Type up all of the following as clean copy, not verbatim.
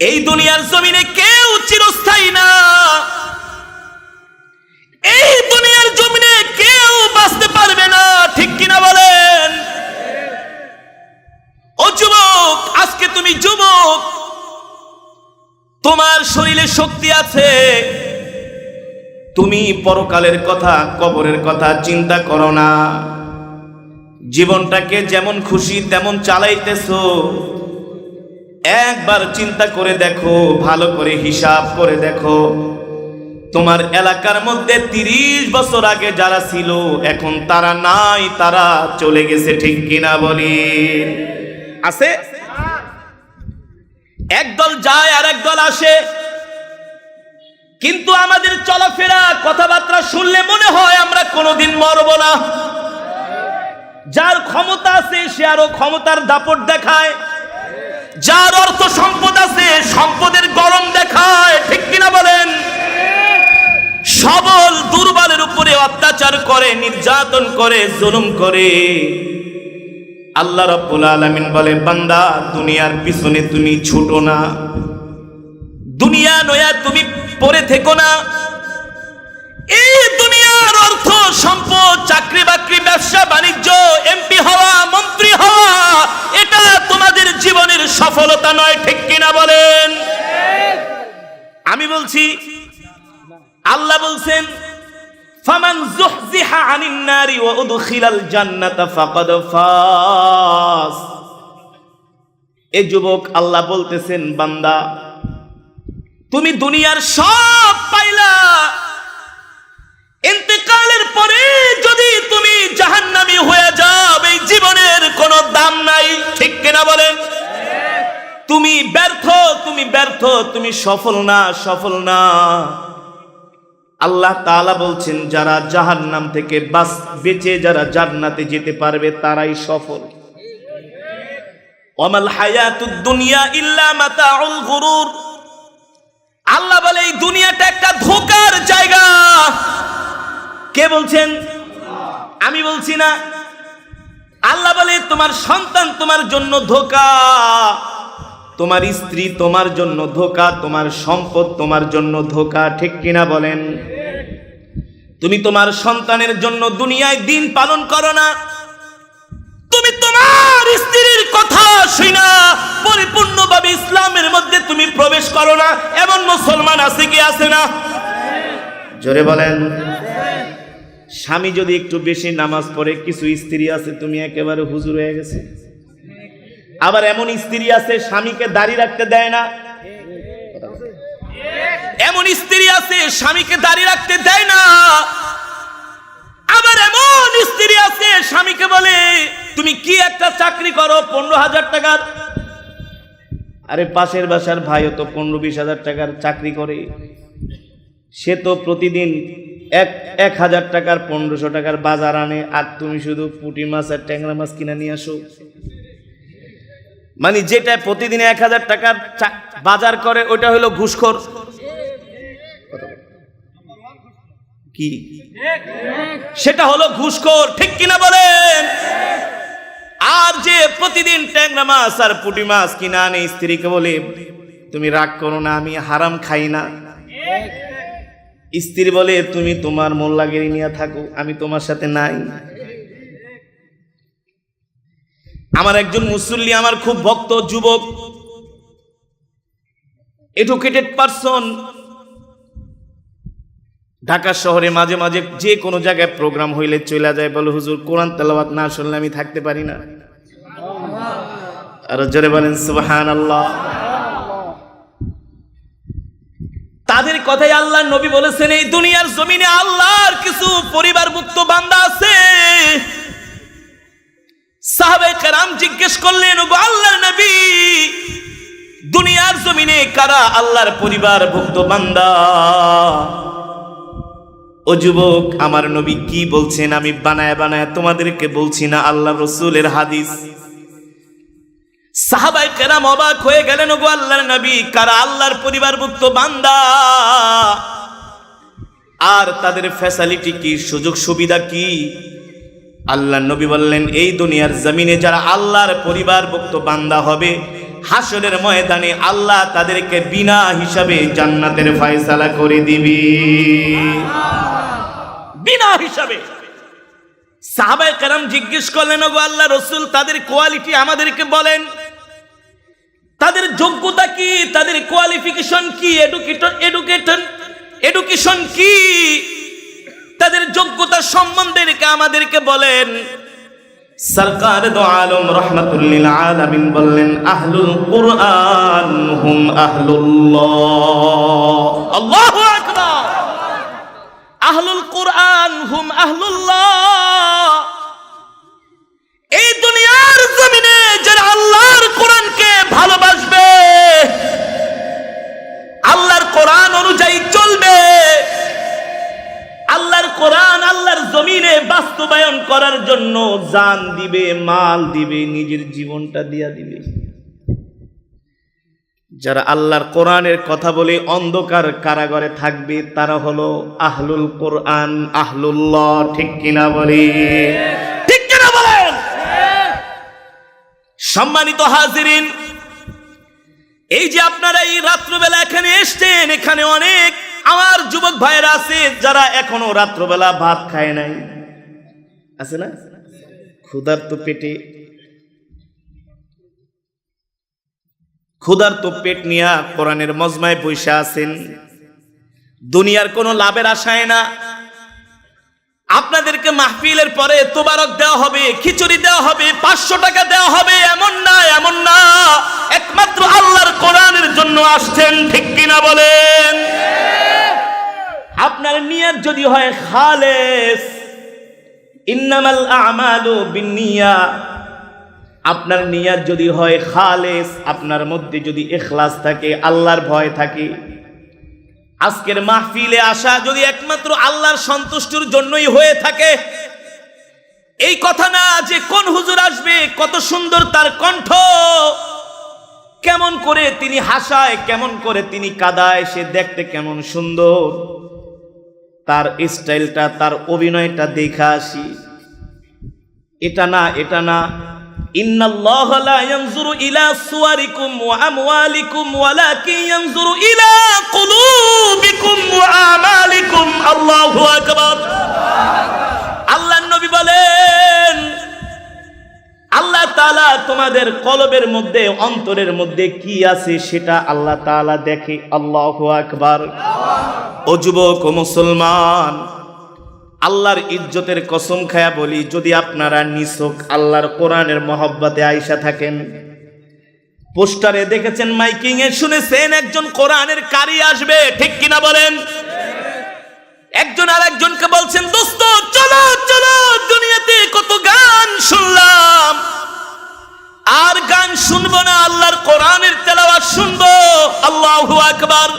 এই দুনিয়ার জমিনে কেউ চিরস্থায়ী না, এই দুনিয়ার জমিনে কেউ বাঁচতে পারবে না, ঠিক কিনা বলেন? ও যুবক, আজকে তুমি যুবক, তোমার শরীরে শক্তি আছে, তুমি পরকালের কথা, কবরের কথা চিন্তা করো না। জীবনটাকে যেমন খুশি তেমন চালাইতেছো, একবার চিন্তা করে দেখো, ভালো করে হিসাব করে দেখো, তোমার এলাকার মধ্যে 30 বছর আগে যারা ছিল এখন তারা নাই, তারা চলে গেছে, ঠিক কিনা বলি? আছে? একদল যায় আর একদল আসে, কিন্তু আমাদের চলাফেরা কথাবার্তা শুনলে মনে হয় আমরা কোনোদিন মরব না। যার ক্ষমতা আছে সে আরো ক্ষমতার দাপট দেখায়, যার অর্থ সম্পদ আছে সম্পদের গরম দেখায়, ঠিক কিনা বলেন? সবল দুর্বলের উপরে অত্যাচার করে, নির্যাতন করে, জুলুম করে। আল্লাহ রাব্বুল আলামিন বলে, বান্দা দুনিয়ার পিছনে তুমি ছুটো না, দুনিয়া নয়া তুমি পড়ে থেকো না। এই দুনিয়ার অর্থ সম্পদ, চাকরি বাকরি, ব্যবসা বাণিজ্য, এমপি হওয়া, মন্ত্রী হওয়া, এটা তোমাদের জীবনের সফলতা নয়, ঠিক কিনা বলেন? আমি বলছি, আল্লাহ বলছেন, ফামান যুহজিহা আনিন নারি ওয়া উদখিলাল জান্নাতা ফাকাদ ফাস। এই যুবক, আল্লাহ বলতেছেন, বান্দা তুমি দুনিয়ার সব পাইলা, ইন্তেকালের পরে যদি তুমি জাহান্নামী হয়ে যাও, এই জীবনের কোনো দাম নাই, ঠিক কিনা বলেন? তুমি ব্যর্থ, তুমি ব্যর্থ, তুমি সফল না, সফল না। আল্লাহ তাআলা বলছেন, যারা জাহান্নাম থেকে বেঁচে যারা জান্নাতে যেতে পারবে তারাই সফল। ওয়ামাল হায়াতুদ দুনিয়া ইল্লা মাতাউল গুরুর। আল্লাহ বলে, এই দুনিয়াটা একটা ধোঁকার জায়গা। কে বলছেন? আমি বলছি না। আল্লাহ বলে, তোমার সন্তান তোমার জন্য ধোঁকা, তোমার স্ত্রী তোমার জন্য ধোঁকা, তোমার সম্পদ তোমার জন্য ধোঁকা, ঠিক কিনা বলেন? তুমি তোমার সন্তানের জন্য দুনিয়ায় দিন পালন করো না, তুমি তোমার স্ত্রীর কথা শুনা পরিপূর্ণভাবে ইসলামের মধ্যে তুমি প্রবেশ করো না, এমন মুসলমান আছে কি আছে না? জোরে বলেন। স্বামী যদি একটু বেশি নামাজ পড়ে, কিছু স্ত্রী আছে তুমি একেবারে হুজুর হয়ে গেছে। আবার এমন স্ত্রী আছে স্বামীকে দাড়ি রাখতে দেয় না, এমন স্ত্রী আছে স্বামীকে দাড়ি রাখতে দেয় না। আবার এমন স্ত্রী আছে স্বামীকে বলে, তুমি কি একটা চাকরি করো 15,000 টাকার। আরে পাশের বাসার ভাইও তো 15-20 হাজার টাকার চাকরি করে, সে তো প্রতিদিন 1,000 টাকার 1500 টাকার বাজার আনে, আর তুমি শুধু পুঁটি মাছ আর ট্যাংরা মাছ কিনে নিয়ে আসো। মানে যেটা প্রতিদিন 1,000 টাকার বাজার করে ওটা হলো ঘুষখোর। কি সেটা হলো ঘুষখোর, ঠিক কিনা বলেন? আর যে প্রতিদিন ট্যাংরা মাছ আর পুঁটি মাছ কিনে আনে, স্ত্রীকে বলে, তুমি রাগ করো না, আমি হারাম খাই না। স্ত্রী বলে, তুমি তোমার মোল্লাগিরি নিয়ে থাকো, আমি তোমার সাথে নাই। আমার একজন মুসল্লি, আমার খুব ভক্ত যুবক, এডুকেটেড পারসন, ঢাকা শহরে মাঝে মাঝে যে কোনো জায়গায় প্রোগ্রাম হইলে চলে যায়, বলে, হুজুর কোরআন তেলাওয়াত না শুনলে আমি থাকতে পারি না। আর জোরে বলেন সুবহানাল্লাহ। তাদের কথাই আল্লাহর নবী বলেছেন, এই দুনিয়ার জমিনে আল্লাহর কিছু পরিবারভুক্ত বান্দা আছে। সাহাবায়ে কেরাম জিজ্ঞেস করলেন, ওগো আল্লাহর নবী, দুনিয়ার জমিনে কারা আল্লাহর পরিবারভুক্ত বান্দা? ও যুবক, আমার নবী কি বলছেন আমি বানায় বানায় তোমাদেরকে বলছি না, আল্লাহ রাসূলের হাদিস। সাহাবায়ে কেরাম অবাক হয়ে গেলেন, ওগো আল্লাহর নবী, কারা আল্লাহর পরিবারভুক্ত বান্দা? আর তাদের ফ্যাসিলিটি কি, সুযোগ সুবিধা কি? আল্লাহর নবী বললেন, এই দুনিয়ার জমিনে যারা আল্লাহর পরিবারভুক্ত বান্দা হবে, হাসরের ময়দানে আল্লাহ তাদেরকে বিনা হিসাবে জান্নাতের ফয়সালা করে দিবে, বিনা হিসাবে। সাহাবায়ে কেরাম জিজ্ঞেস করলেন, ওগো আল্লাহর রাসূল, তাদের কোয়ালিটি আমাদেরকে বলেন, তাদের যোগ্যতা কি, তাদের কোয়ালিফিকেশন কি, এডুকেশন কি, তাদের যোগ্যতা সম্বন্ধে আমাদেরকে বলেন। সরকার দো আলম রাহমাতুল লিল আলামিন বললেন, আহলুল কুরআন হুম আহলুল্লাহ। আল্লাহু আকবার। আহলুল কুরআন হুম আহলুল্লাহ। এই দুনিয়ার জমিনে যারা আল্লাহর কোরআনকে ভালোবাসবে, আল্লাহর কোরআন অনুযায়ী চলবে, আল্লাহর কোরআন আল্লাহর জমিনে বাস্তবায়ন করার জন্য জান দিবে, মাল দিবে, নিজের জীবনটা দিয়া দিবে। যারা আল্লাহর কোরআনের কথা বলে অন্ধকার কারাগারে থাকবে, তারা হলো আহলুল কোরআন, আহলুল্লাহ। ঠিক কিনা বলে? ঠিক কিনা বলেন? সম্মানিত হাজিরিন, এই যে আপনারা এই রাত্রবেলা এখানে এসছেন, এখানে অনেক আমার যুবক ভাইরা আছে যারা এখনো রাত্রবেলা ভাত খায় নাই, আছে না? ক্ষুধার্ত পেটে, ক্ষুধার্ত পেট নিয়ে কোরআনের মজমায় বসে আছেন, দুনিয়ার কোনো লাভের আশায় না। আপনাদেরকে মাহফিলের পরে তোবারক দেওয়া হবে, খিচুড়ি দেওয়া হবে, 500 টাকা দেওয়া হবে, এমন না, এমন না। একমাত্র আল্লাহর কোরআনের জন্য আসছেন। ঠিক কিনা বলেন? আপনার নিয়ত যদি হয় খালেস, ইন্নামাল আ'মালু বিন্নিয়া, আপনার নিয়ত যদি হয় খালেস, আপনার মধ্যে যদি ইখলাস থাকে, আল্লাহর ভয় থাকে, আজকের মাহফিলে আসা যদি একমাত্র আল্লাহর সন্তুষ্টির জন্যই হয়ে থাকে, এই কথা না যে কোন হুজুর আসবে, কত সুন্দর তার কণ্ঠ, কেমন করে তিনি হাসায়, কেমন করে তিনি কাঁদায়, সে দেখতে কেমন সুন্দর, তার স্টাইলটা, তার অভিনয়টা দেখা আসি, এটা না, এটা না। ইন্নাল্লাহা লা ইয়ানজুরু ইলা সুওয়ারিকুম ওয়া আমওয়ালিকুম ওয়ালাকিন ইয়ানজুরু ইলা কুলুবিকুম ওয়া আমালিকুম। আল্লাহু আকবার। আল্লাহর নবী বলেন, আল্লাহ তাআলা তোমাদের কলবের মধ্যে, অন্তরের মধ্যে কি আছে সেটা আল্লাহ তাআলা দেখে। আল্লাহু আকবার। ও যুবক, ও মুসলমান, আল্লাহর ইজ্জতের কসম খায়া বলি, যদি আপনারা নিছক আল্লাহর কোরআনের মহব্বতে আয়েশা থাকেন, পোস্টারে দেখেছেন, মাইকিং এ শুনেছেন একজন কোরআনের কারি আসবে, ঠিক কিনা বলেন? একজন আর একজনকে বলছেন, দোস্ত চলো চলো, দুনিয়াতে কত গান শুনলাম, আর গান শুনবো না, আল্লাহর কোরআনের তেলাওয়াত শুনবো। আল্লাহু আকবার।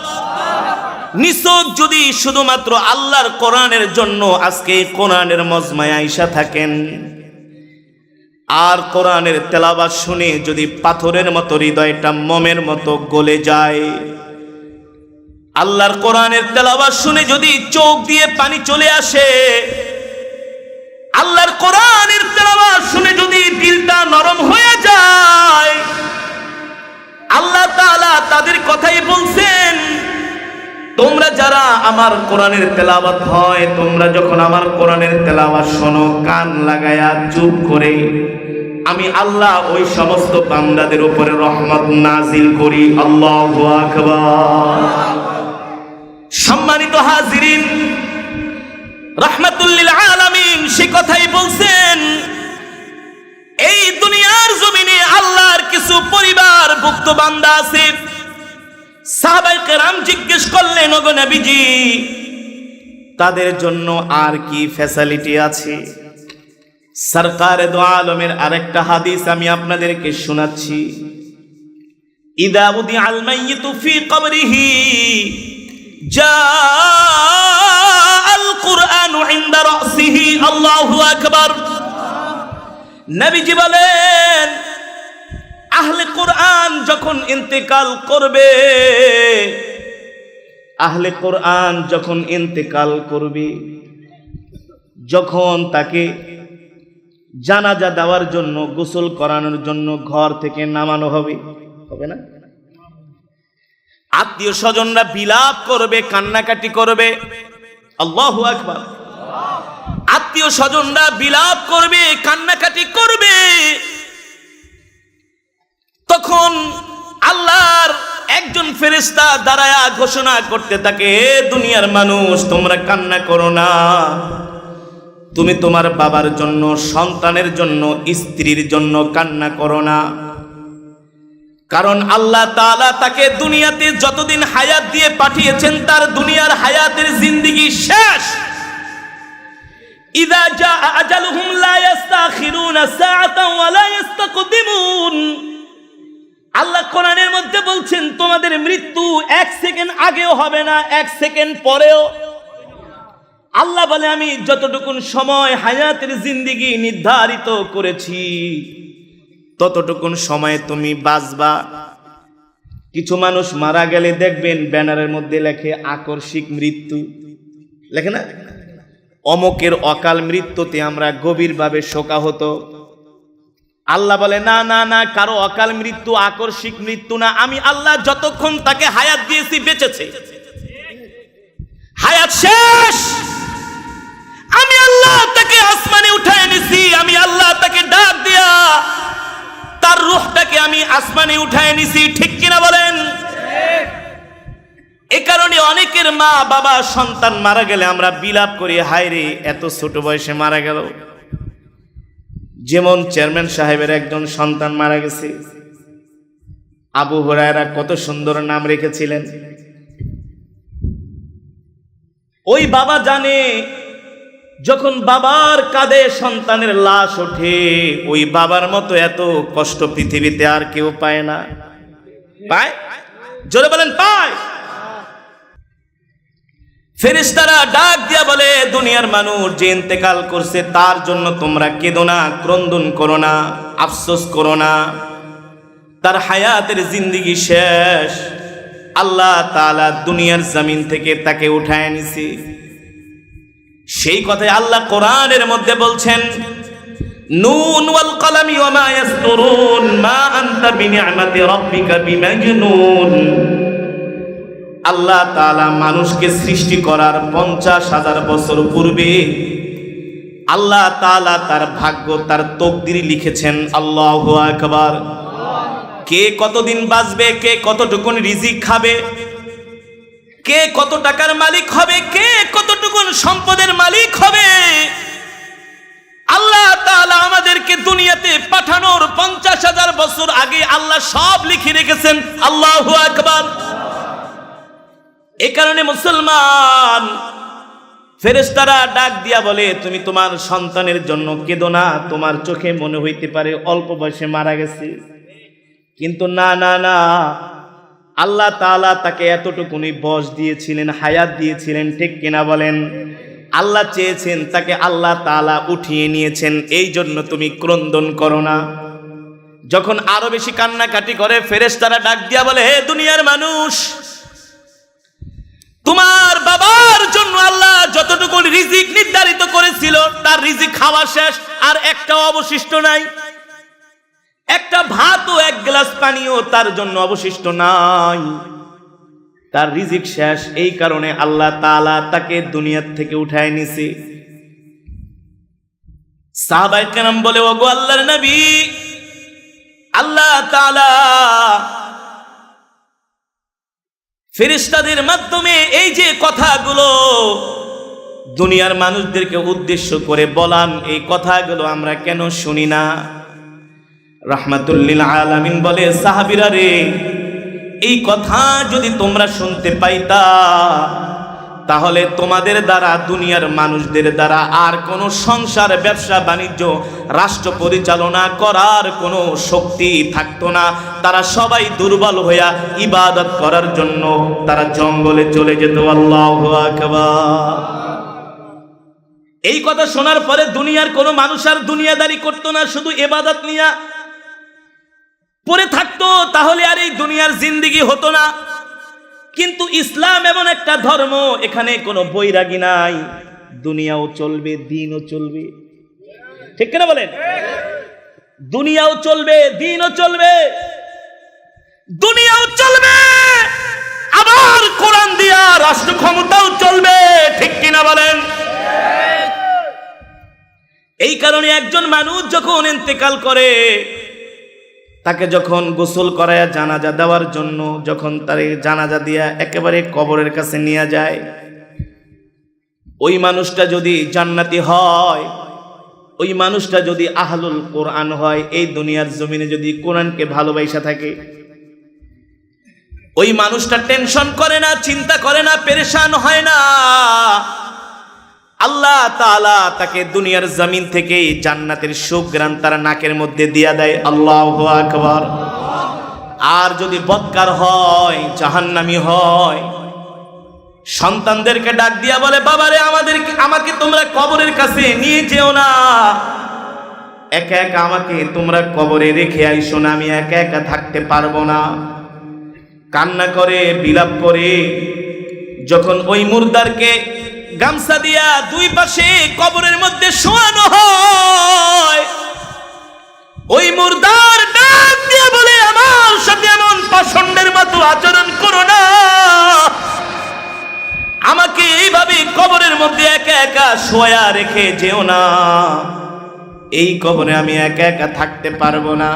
নিছক যদি শুধুমাত্র আল্লাহর কোরআনের জন্য আজকে কোরআনের মজমায় আয়েশা থাকেন, আর কোরআনের তেলাওয়াত শুনে যদি পাথরের মতো হৃদয়টা মোমের মতো গলে যায়, আল্লাহর কোরআনের তেলাওয়াত শুনে যদি চোখ দিয়ে পানি চলে আসে, আল্লাহর কোরআনের তেলাওয়াত শুনে যদি দিলটা নরম হয়ে যায়, আল্লাহ তাআলা তাদের কথাই বলছেন, তোমরা যারা আমার কোরআনের তেলাওয়াত হয়, তোমরা যখন আমার কোরআনের তেলাওয়াত শোনো, কান লাগায়া চুপ করে, আমি আল্লাহ ওই সমস্ত বান্দাদের উপরে রহমত নাজিল করি। আল্লাহু আকবার। সম্মানিত হাজিরিন, রাহমাতুল লিল আলামিন সে কথাই বলছেন, এই দুনিয়ার জমিনে আল্লাহর কিছু পরিবারভুক্ত বান্দা আছে। সাহাবায়ে কেরাম জিজ্ঞেস করলেন, ওগো নবীজি, তাদের জন্য আর কি ফ্যাসিলিটি আছে? সরকারে দো আলমের আরেকটা হাদিস আমি আপনাদেরকে শোনাচ্ছি। ইদা উদিআল মাইয়িতু ফি কবরিহি জাআল কুরআনু ইনদা রাসিহি। আল্লাহু আকবার। নবীজি বলেন, আহলে কোরআন যখন ইন্তেকাল করবে, আহলে কোরআন যখন ইন্তেকাল করবে, যখন তাকে জানাজা দেওয়ার জন্য, গোসল করানোর জন্য ঘর থেকে নামানো হবে, হবে না? আত্মীয় স্বজনরা বিলাপ করবে, কান্নাকাটি করবে। আল্লাহু আকবার। আত্মীয় স্বজনরা বিলাপ করবে, কান্নাকাটি করবে। তখন আল্লাহর একজন ফেরেশতা দাঁড়ায়া ঘোষণা করতে থাকে, হে দুনিয়ার মানুষ, তোমরা কান্না করো না। তুমি তোমার বাবার জন্য, সন্তানের জন্য, স্ত্রীর জন্য কান্না করো না। কারণ আল্লাহ তাআলা তাকে দুনিয়াতে যতদিন হায়াত দিয়ে পাঠিয়েছেন, তার দুনিয়ার হায়াতের জিন্দেগি শেষ। ইযা জাআ আজালুহুম লা ইস্তাখিরুনা সাআতান ওয়া লা ইস্তাকদিমুন। আল্লাহ কোরআনের মধ্যে বলছেন, তোমাদের মৃত্যু 1 সেকেন্ড আগেও হবে না, 1 সেকেন্ড পরেও। আল্লাহ বলে, আমি যতটুকুন সময় হায়াতের জিন্দেগি নির্ধারিত করেছি, ততটুকুন সময়ে তুমি বাঁচবা। কিছু মানুষ মারা গেলে দেখবেন ব্যানারের মধ্যে লেখে আকস্মিক মৃত্যু, লেখে না? অমকের অকাল মৃত্যুতে আমরা গভীরভাবে শোকাহত। আল্লাহ বলে, না না না, কারো অকাল মৃত্যু আকস্মিক মৃত্যু না। আমি আল্লাহ যতক্ষণ তাকে হায়াত দিয়েছি বেঁচেছে, হায়াত শেষ। আমি আল্লাহ তাকে আসমানে উঠায় এনেছি, আমি আল্লাহ তাকে ডাক দিয়া তার রূহটাকে আমি আসমানে উঠায় নিছি। ঠিক কিনা বলেন? এ কারণে অনেকের মা বাবা সন্তান মারা গেলে আমরা বিলাপ করি, হায় রে এত ছোট বয়সে মারা গেল। যেমন চেয়ারম্যান সাহেবের একজন সন্তান মারা গেছে, আবু হুরায়রা, কত সুন্দর নাম রেখেছিলেন। ওই বাবা জানে, যখন বাবার কাঁধে সন্তানের লাশ ওঠে, ওই বাবার মতো এত কষ্ট পৃথিবীতে আর কেউ পায় না। পায়? জোরে বলেন, পায়? ফেরেশতারা ডাক দিয়া বলে, দুনিয়ার মানুষ যে ইন্তেকাল করছে তার জন্য তোমরা কেঁদো না, ক্রন্দন করো না, আফসোস করো না। তার হায়াতের জিন্দেগি শেষ। আল্লাহ তাআলা দুনিয়ার জমিন থেকে তাকে উঠায় নিছে। সেই কথাই আল্লাহ কোরআনের মধ্যে বলছেন, নুন ওয়াল কলামি ওয়া মা ইয়াসতুরুন মা আনতা বিনিআমাতি রাব্বিকা বিমাজনুন। আল্লাহ তাআলা মানুষকে সৃষ্টি করার 50,000 বছর পূর্বে আল্লাহ তাআলা তার ভাগ্য, তার তকদির লিখেছেন। আল্লাহু আকবার। কে কতদিন বাঁচবে, কে কতটুকুন রিজিক খাবে, কে কত টাকার মালিক হবে, কে কতটুকুন সম্পদের মালিক হবে, আল্লাহ তাআলা আমাদেরকে দুনিয়াতে পাঠানোর 50,000 বছর আগে আল্লাহ সব লিখে রেখেছেন। আল্লাহু আকবার। এই কারণে মুসলমান, ফেরেশতারা ডাক দিয়া বলে, তুমি তোমার সন্তানের জন্য কেঁদো না। তোমার চোখে মনে হইতে পারে অল্প বয়সে মারা গেছে, কিন্তু না না না, আল্লাহ তাআলা তাকে এতটুকুনি বয়স দিয়েছিলেন, হায়াত দিয়েছিলেন। ঠিক কিনা বলেন? আল্লাহ চেয়েছেন তাকে আল্লাহ তাআলা উঠিয়ে নিয়েছেন, এই জন্য তুমি ক্রন্দন করো না। যখন আরো বেশি কান্নাকাটি করে, ফেরেশতারা ডাক দিয়া বলে, হে দুনিয়ার মানুষ, তোমার বাবার জন্য আল্লাহ যতটুকু রিজিক নির্ধারিত করেছিল তার রিজিক খাওয়া শেষ, আর একটাও অবশিষ্ট নাই। একটা ভাত ও 1 গ্লাস পানিও তার জন্য অবশিষ্ট নাই। তার রিজিক শেষ। এই কারণে আল্লাহ তাআলা তাকে দুনিয়া থেকে উঠায় নিছে। সাহাবায়ে কেরাম বলে, ওগো আল্লাহর নবী, আল্লাহ তাআলা ফেরেশতাদের মাধ্যমে এই যে কথাগুলো দুনিয়ার মানুষদেরকে উদ্দেশ্য করে বলান, এই কথাগুলো আমরা কেন শুনি না? রাহমাতুল লিল আলামিন বলে, সাহাবীরা রে, এই কথা যদি তোমরা শুনতে পাইতা, তাহলে তোমাদের দ্বারা, দুনিয়ার মানুষদের দ্বারা আর কোনো সংসার, ব্যবসা বাণিজ্য, রাষ্ট্র পরিচালনা করার কোনো শক্তি থাকতো না। তারা সবাই দুর্বল হইয়া ইবাদত করার জন্য তারা জঙ্গলে চলে যেত। আল্লাহু আকবার। এই কথা শোনার পরে দুনিয়ার কোনো মানুষ আর দুনিয়াদারি করতো না, শুধু ইবাদত নিয়ে পড়ে থাকতো, তাহলে আর এই দুনিয়ার জিন্দেগি হতো না। কিন্তু ইসলাম এমন একটা ধর্ম, এখানে কোনো বৈরাগী নাই, দুনিয়াও চলবে, দিনও চলবে। ঠিক কিনা বলেন? দুনিয়াও চলবে, দিনও চলবে। দুনিয়াও চলবে, আবার কোরআন দিয়া রাষ্ট্র ক্ষমতাও চলবে, ঠিক কিনা বলেন? এই কারণে একজন মানুষ যখন ইন্তেকাল করে, তাকে যখন গোসল করায়া জানাজা দেওয়ার জন্য যখন তার জানাজা দিয়া একেবারে কবরের কাছে নিয়ে যায়, ওই মানুষটা যদি জান্নাতি হয়, ওই মানুষটা যদি আহলুল কোরআন হয়, এই দুনিয়ার জমিনে যদি কোরআনকে ভালোবাসা থাকে, ওই মানুষটা টেনশন করে না, চিন্তা করে না, পেরেশান হয় না। আল্লাহ তাআলা তাকে দুনিয়ার জমিন থেকেই জান্নাতের সুঘ্রাণ তার নাকের মধ্যে দিয়া দেয়। আল্লাহু আকবার। আর যদি বদকার হয়, জাহান্নামী হয়, সন্তানদেরকে ডাক দিয়া বলে, বাবারে আমাকে তোমরা কবরের কাছে নিয়ে যেও না, একা একা আমাকে তোমরা কবরে রেখে আইসো না, আমি একা একা থাকতে পারবো না। কান্না করে, বিলাপ করে যখন ওই মুর্দারকে গামছা দিয়া দুই পাশে কবরের মধ্যে শোয়ানো হয়, ওই মুর্দার ডাক দিয়া বলে, আমার সাথে এমন পাষণ্ডের মতো আচরণ করো না, আমাকে এইভাবে কবরের মধ্যে একা একা শোয়া রেখে যেও না, এই কবরে আমি একা একা থাকতে পারবো না।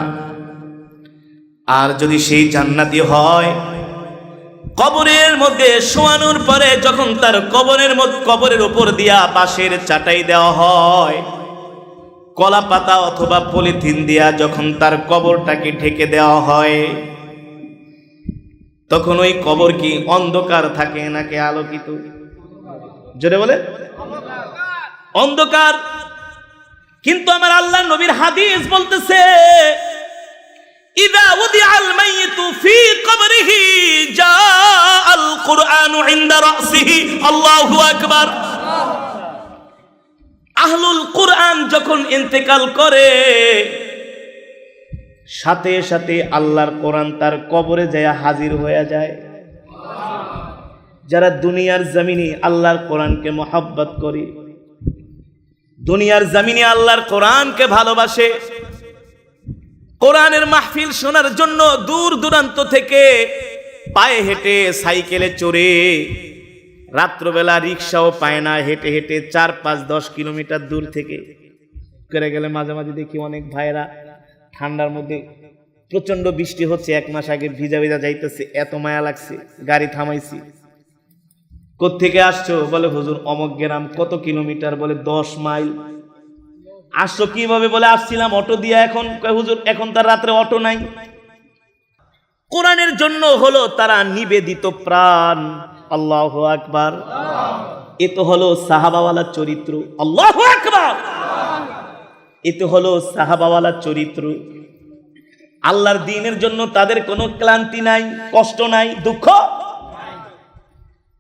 আর যদি সেই জান্নাতি হয়, কবরের মধ্যে শোয়ানোর পরে যখন তার কবরের উপর দিয়া বাঁশের চাটাই দেওয়া হয়, কলা পাতা অথবা পলিথিন দিয়া যখন তার কবরটাকে ঢেকে দেওয়া হয়, তখন ওই কবর কি অন্ধকার থাকে নাকি আলোকিত? জোরে বলে, অন্ধকার। কিন্তু আমার আল্লাহর নবীর হাদিস বলতেছে, ইযা উদিআল মাইয়িতু ফি কবরিহি জাআল কুরআনু ইনদা রাসিহি। আল্লাহু আকবার। আহলুল কুরআন যখন ইন্তেকাল করে, সাথে সাথে আল্লাহর কোরআন তার কবরে যায় হাজির হয়ে যায়। যারা দুনিয়ার জমিনে আল্লাহর কোরআনকে মহব্বত করে, দুনিয়ার জমিনে আল্লাহর কোরআনকে ভালোবাসে, কোরআনের মাহফিল শোনার জন্য দূর দূরান্ত থেকে পায়ে হেঁটে, সাইকেলে চড়ে, রাত্রবেলা রিক্সাও পায় না, হেঁটে হেঁটে 4-5-10 কিলোমিটার দূর থেকে করে গেলে মাঝে মাঝে দেখি অনেক ভাইরা ঠান্ডার মধ্যে, প্রচন্ড বৃষ্টি হচ্ছে, 1 মাস আগে ভিজা ভিজা যাইতেছে, এত মায়া লাগছে, গাড়ি থামাইছি। কোত্থেকে আসছো? বলে হুজুর অমক গ্রাম। কত কিলোমিটার? বলে 10 মাইল। আসছো কিভাবে? বলে আসছিলাম অটো দিয়া। এখন হুজুর এখন তার রাত্রে অটো নাই। কোরআনের জন্য হলো তারা নিবেদিত প্রাণ। আল্লাহু আকবার। এ তো হলো সাহাবাওয়ালার চরিত্র। আল্লাহু আকবার। এ তো হলো সাহাবাওয়ালার চরিত্র। আল্লাহর দ্বীনের জন্য তাদের কোনো ক্লান্তি নাই, কষ্ট নাই, দুঃখ।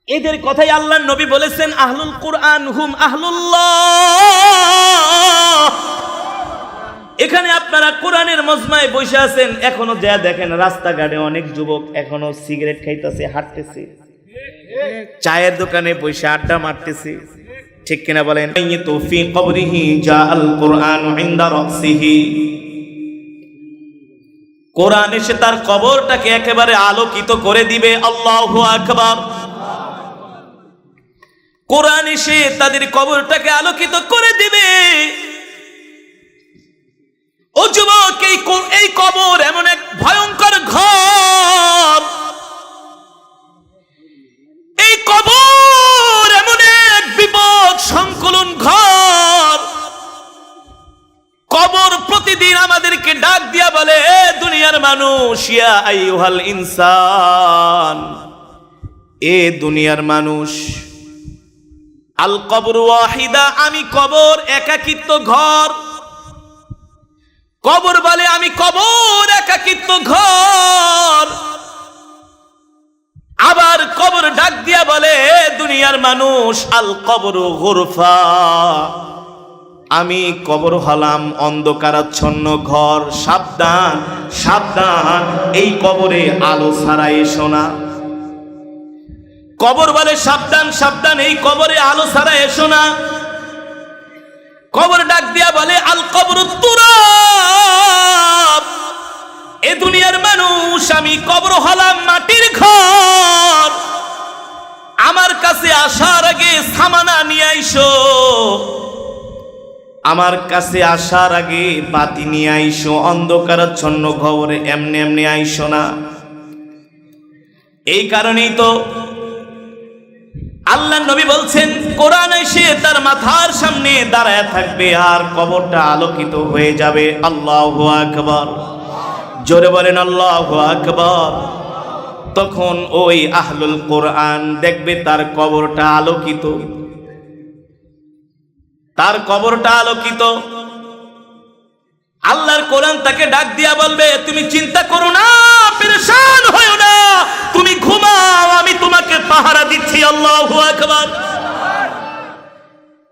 এদের কথাই আল্লাহর নবী বলেছেন, আহলুল কুরআন হুম আহলুল্লাহ। এখানে আপনারা কোরআনের মজমায় বসে আছেন, এখনো যা দেখেন রাস্তাঘাটে অনেক যুবক এখনো সিগারেট খাইতেছে, হাঁটতেছে, চায়ের দোকানে বসে আড্ডা মারতেছে, ঠিক কিনা বলেন? তো ফি কবরিহি জাআল কুরআনু ইনদা রাসিহি। কোরআন এসে তার কবরটাকে একেবারে আলোকিত করে দিবে। আল্লাহু আকবার। কোরআন এসে তাদের কবরটাকে আলোকিত করে দিবে। ও যুবক, এই কবর এমন এক ভয়ঙ্কর ঘর, এই কবর এমন এক বিপদ সংকুলন ঘর। কবর প্রতিদিন আমাদেরকে ডাক দিয়া বলে, এ দুনিয়ার মানুষ, ইয়া আইয়ুহাল ইনসান, এ দুনিয়ার মানুষ, আল কবর ওয়াহিদা, আমি কবর একাকিত্ব ঘর। কবর বলে আমি কবর একাকিত্ব ঘর। আবার কবর ডাক দিয়া বলে, দুনিয়ার মানুষ, আল কবর গুরফা, আমি কবর হলাম অন্ধকারাচ্ছন্ন ঘর। সাবধান সাবধান, এই কবরে আলো ছাড়া এসো না। কবর বলে সাবধান সাবধান, এই কবরে আলো ছাড়া এসো না। কবর ডাক দিয়া বলে, আল কবর তুরাব, এ দুনিয়ার মানুষ, আমি কবর হলাম মাটির ঘর, আমার কাছে আসার আগে সামানা নিয়ে আইসো, আমার কাছে আসার আগে বাতি নিয়ে আইসো, অন্ধকারাচ্ছন্ন ঘরে এমনি এমনি আইসো না। এই কারণেই তো আল্লাহ নবী বলছেন, কোরআন এসে তার মাথার সামনে দাঁড়ায় থাকবে আর কবরটা আলোকিত হয়ে যাবে। আল্লাহু আকবার, জোরে বলেন আল্লাহু আকবার। তখন ওই আহলুল কোরআন দেখবে তার কবরটা আলোকিত, তার কবরটা আলোকিত। আল্লাহর কোরআন তাকে ডাক দিয়া বলবে, তুমি চিন্তা করো না, পেরেশান হয়ো না, তুমি ঘুমাও, আমি তোমাকে পাহারা দিচ্ছি। আল্লাহু আকবার।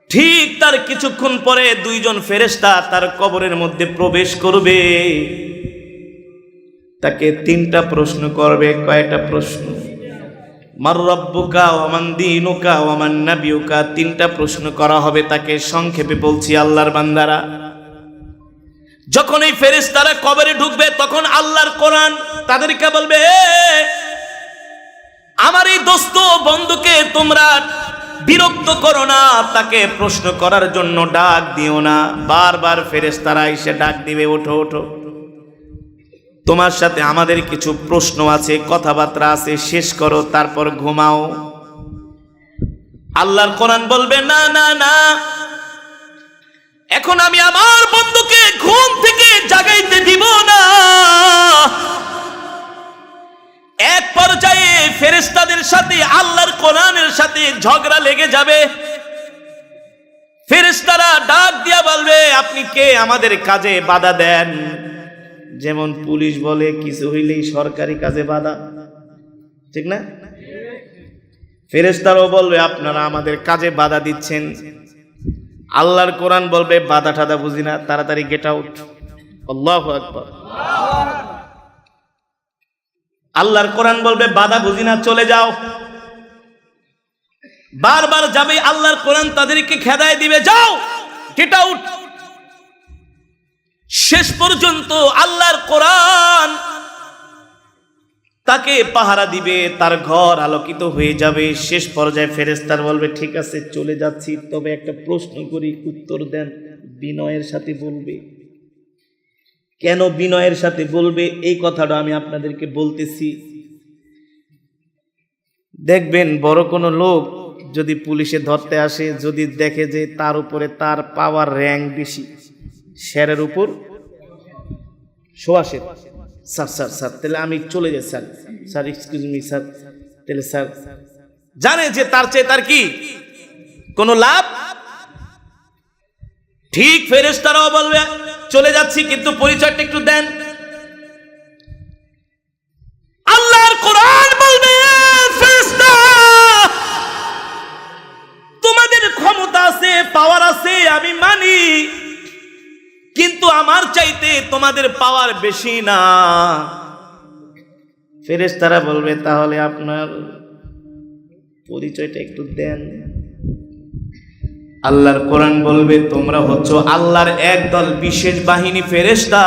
ঠিক তার কিছুক্ষণ পরে দুইজন ফেরেশতা তার কবরের মধ্যে প্রবেশ করবে, তাকে তিনটা প্রশ্ন করবে। কয়টা প্রশ্ন? মার রব্বুকা ওয়া মান দীনুকা ওয়া মান নাবিয়ুকা, তিনটা প্রশ্ন করা হবে তাকে। সংক্ষেপে বলছি আল্লাহর বান্দারা, যখন এই ফেরেশতারা কবরে ঢুকবে তখন আল্লাহর কোরআন তাদেরকে বলবে, আমার এই দোস্ত বন্ধুকে তোমরা বিরক্ত করো না, তাকে প্রশ্ন করার জন্য ডাক দিও না। বারবার ফেরেশতারা এসে ডাক দিবে, ওঠো ওঠো, তোমার সাথে আমাদের কিছু প্রশ্ন আছে, কথাবার্তা আছে, শেষ করো, তারপর ঘুমাও। আল্লাহর কোরআন বলবে, না না না, এখন আমি আমার বন্ধুকে ঘুম থেকে জাগাইতে দিব না। এক পর্যায়ে ফেরেশতাদের সাথে আল্লাহর কোরআনের সাথে ঝগড়া লেগে যাবে। ফেরেশতারা ডাক দিয়া বলবে, আপনি কে আমাদের কাজে বাধা দেন? যেমন পুলিশ বলে কিছু হইলেই সরকারি কাজে বাধা, ঠিক না? ফেরেশতারাও বলবে, আপনারা আমাদের কাজে বাধা দিচ্ছেন। আল্লাহর কোরআন বলবে, বাধা টাধা বুঝি না, তাড়াতাড়ি গেট আউট। আল্লাহু আকবার। আল্লাহর কোরআন বলবে, বাধা বুঝি না, চলে যাও। বারবার যাবে, আল্লাহর কোরআন তাদেরকে খেদায় দিবে, যাও, গেট আউট। শেষ পর্যন্ত আল্লাহর কোরআন তাকে পাহারা দিবে, তার ঘর আলোকিত হয়ে যাবে। শেষ পর্যায়ে ফেরেশতারা বলবে, ঠিক আছে চলে যাচ্ছি, তবে একটা প্রশ্ন করি, উত্তর দেন। বিনয়ের সাথে বলবে। কেন বিনয়ের সাথে বলবে এই কথাটা আমি আপনাদেরকে বলতেছি। দেখবেন বড় কোনো লোক যদি পুলিশে ধরতে আসে, যদি দেখে যে তার উপরে তার পাওয়ার র্যাঙ্ক বেশি, শেরের উপর সোয়াশের, স্যার স্যার স্যার, তাহলে আমি চলে যাই, sir sir excuse me sir, তাহলে স্যার জানে যে তার চেয়ে তার কি কোনো লাভ। ঠিক ফেরেশতারাও বলবে, চলে যাচ্ছি, কিন্তু পরিচয়টা একটু দেন। আল্লাহর কোরআন বলবে, ফেরেশতা, তোমাদের ক্ষমতা আছে, পাওয়ার আছে, আমি মানি, কিন্তু আমার চাইতে তোমাদের পাওয়ার বেশি না। ফেরেশতারা বলবে, তাহলে আপনার পরিচয়টা একটু দেন। আল্লাহর কোরআন বলবে, তোমরা হচ্ছ আল্লাহর একদল বিশেষ বাহিনী ফেরেশতা,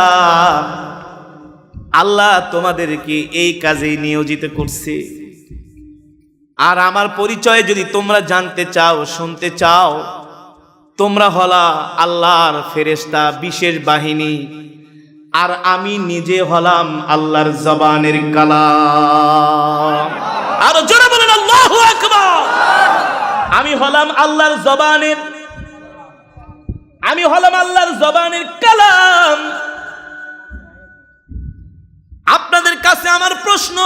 আল্লাহ তোমাদেরকে এই কাজেই নিয়োজিত করছে। আর আমার পরিচয় যদি তোমরা জানতে চাও, শুনতে চাও, তোমরা হলা আল্লাহর ফেরেশতা, বিশেষ বাহিনী, আর আমি নিজে হলাম আল্লাহর জবানের কালাম। আর জোরে বলেন আল্লাহু আকবার। আমি হলাম আল্লাহর জবানের, আমি হলাম আল্লাহর জবানের কালাম। আপনাদের কাছে আমার প্রশ্ন,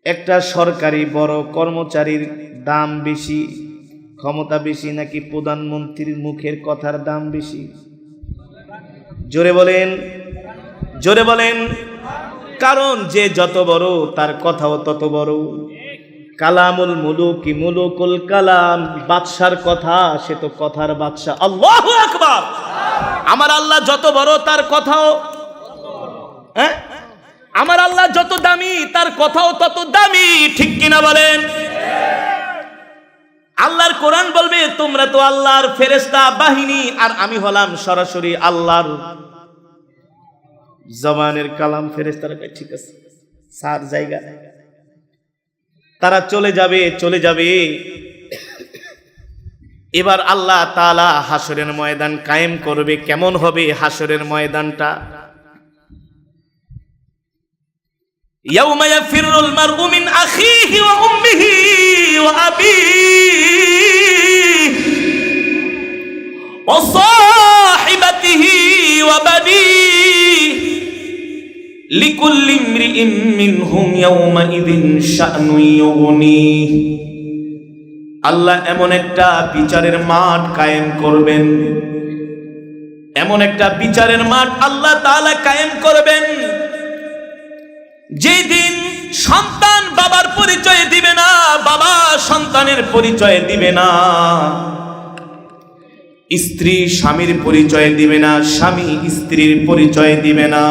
একটা সরকারি বড় কর্মচারীর দাম বেশি, ক্ষমতা বেশি, নাকি প্রধানমন্ত্রীর মুখের কথার দাম বেশি? জোরে বলেন, জোরে বলেন। কারণ যে যত বড় তার কথাও তত বড়। কালামুল মুলুকি মুলুকুল কালাম, বাদশার কথা সে তো কথার বাদশা। আল্লাহু আকবার। আমার আল্লাহ যত বড় তার কথাও, হ্যাঁ, আমার আল্লাহ যত দামি তার কথাও তত দামি, ঠিক কিনা বলেন? আল্লাহর কোরআন বলবে, তোমরা তো আল্লাহর ফেরেশতা বাহিনী, আর আমি হলাম সরাসরি আল্লাহর জবানের কালাম ফেরেশতারা কয় ঠিক আছে, সার জায়গা। তারা চলে যাবে। এবার আল্লাহ তাআলা হাসরের ময়দান কায়েম করবে। কেমন হবে হাসরের ময়দানটা? ইয়াউমা ইয়াফিরুল মারউ মিন আখিহি ওয়া উম্মিহি ওয়া আবিহি ওয়া সাহিবাতিহি ওয়া বানিহি লিকুল্লি ইমরিইন মিনহুম ইয়াউমাইযিন শা'নুন ইউগনিহি। আল্লাহ এমন একটা বিচারের মাঠ কায়েম করবেন, এমন একটা বিচারের মাঠ আল্লাহ তাআলা কায়েম করবেন, যেই দিন সন্তান বাবার পরিচয় দিবে না, বাবা সন্তানের পরিচয় দিবে না, স্ত্রী স্বামীর পরিচয় দিবে না, স্বামী স্ত্রীর পরিচয় দিবে না।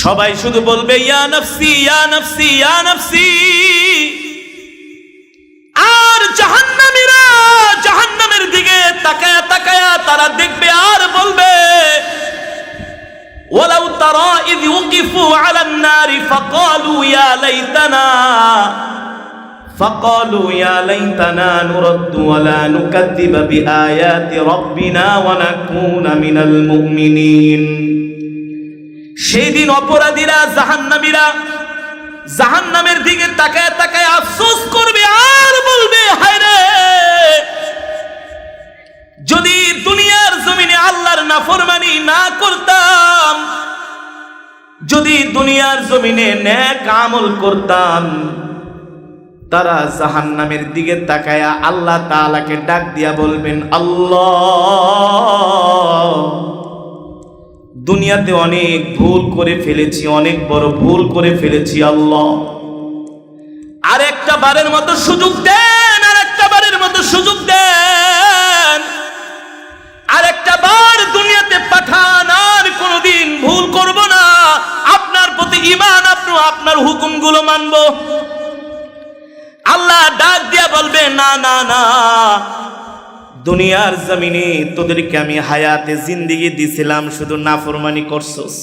সবাই শুধু বলবে ইয়া নফসি ইয়া নফসি ইয়া নফসি। আর জাহান্নামীরা জাহান্নামের দিকে তাকায়া তাকায়া তারা দেখবে আর বলবে ওয়ালাউ তারা ইয ওয়াকিফু আলান নারি ফাকালু ইয়া লাইতানা নুরাদ্দু ওয়া লা নুকাযযিবা বিআয়াতি রাব্বিনা ওয়া নাকুনা মিনাল মুমিনিন। সেদিন অপরাধীরা জাহান্নামীরা জাহান্নামের দিকে তাকায় তাকায় আফসোস করবে আর বলবে হায় রে, যদি দুনিয়ার জমিনে আল্লাহর নাফরমানি না করতাম, যদি দুনিয়ার জমিনে নেক আমল করতাম। তারা জাহান্নামের দিকে তাকায়া আল্লাহ তাআলাকে ডাক দিয়া বলবেন আল্লাহ, দুনিয়াতে অনেক ভুল করে ফেলেছি, অনেক বড় ভুল করে ফেলেছি আল্লাহ, আর একটা বারের মতো সুযোগ দেন, আর একটা বারের মতো সুযোগ দেন, আর একটা বার দুনিয়াতে পাঠান, আর কোনোদিন ভুল করব না, আপনার প্রতি ঈমান আপনার হুকুমগুলো মানব। আল্লাহ ডাক দিয়া বলবে না না না, দুনিয়ার জমিনে তোদেরকে আমি হায়াতে জিন্দেগি দিছিলাম, শুধু নাফরমানি করছস,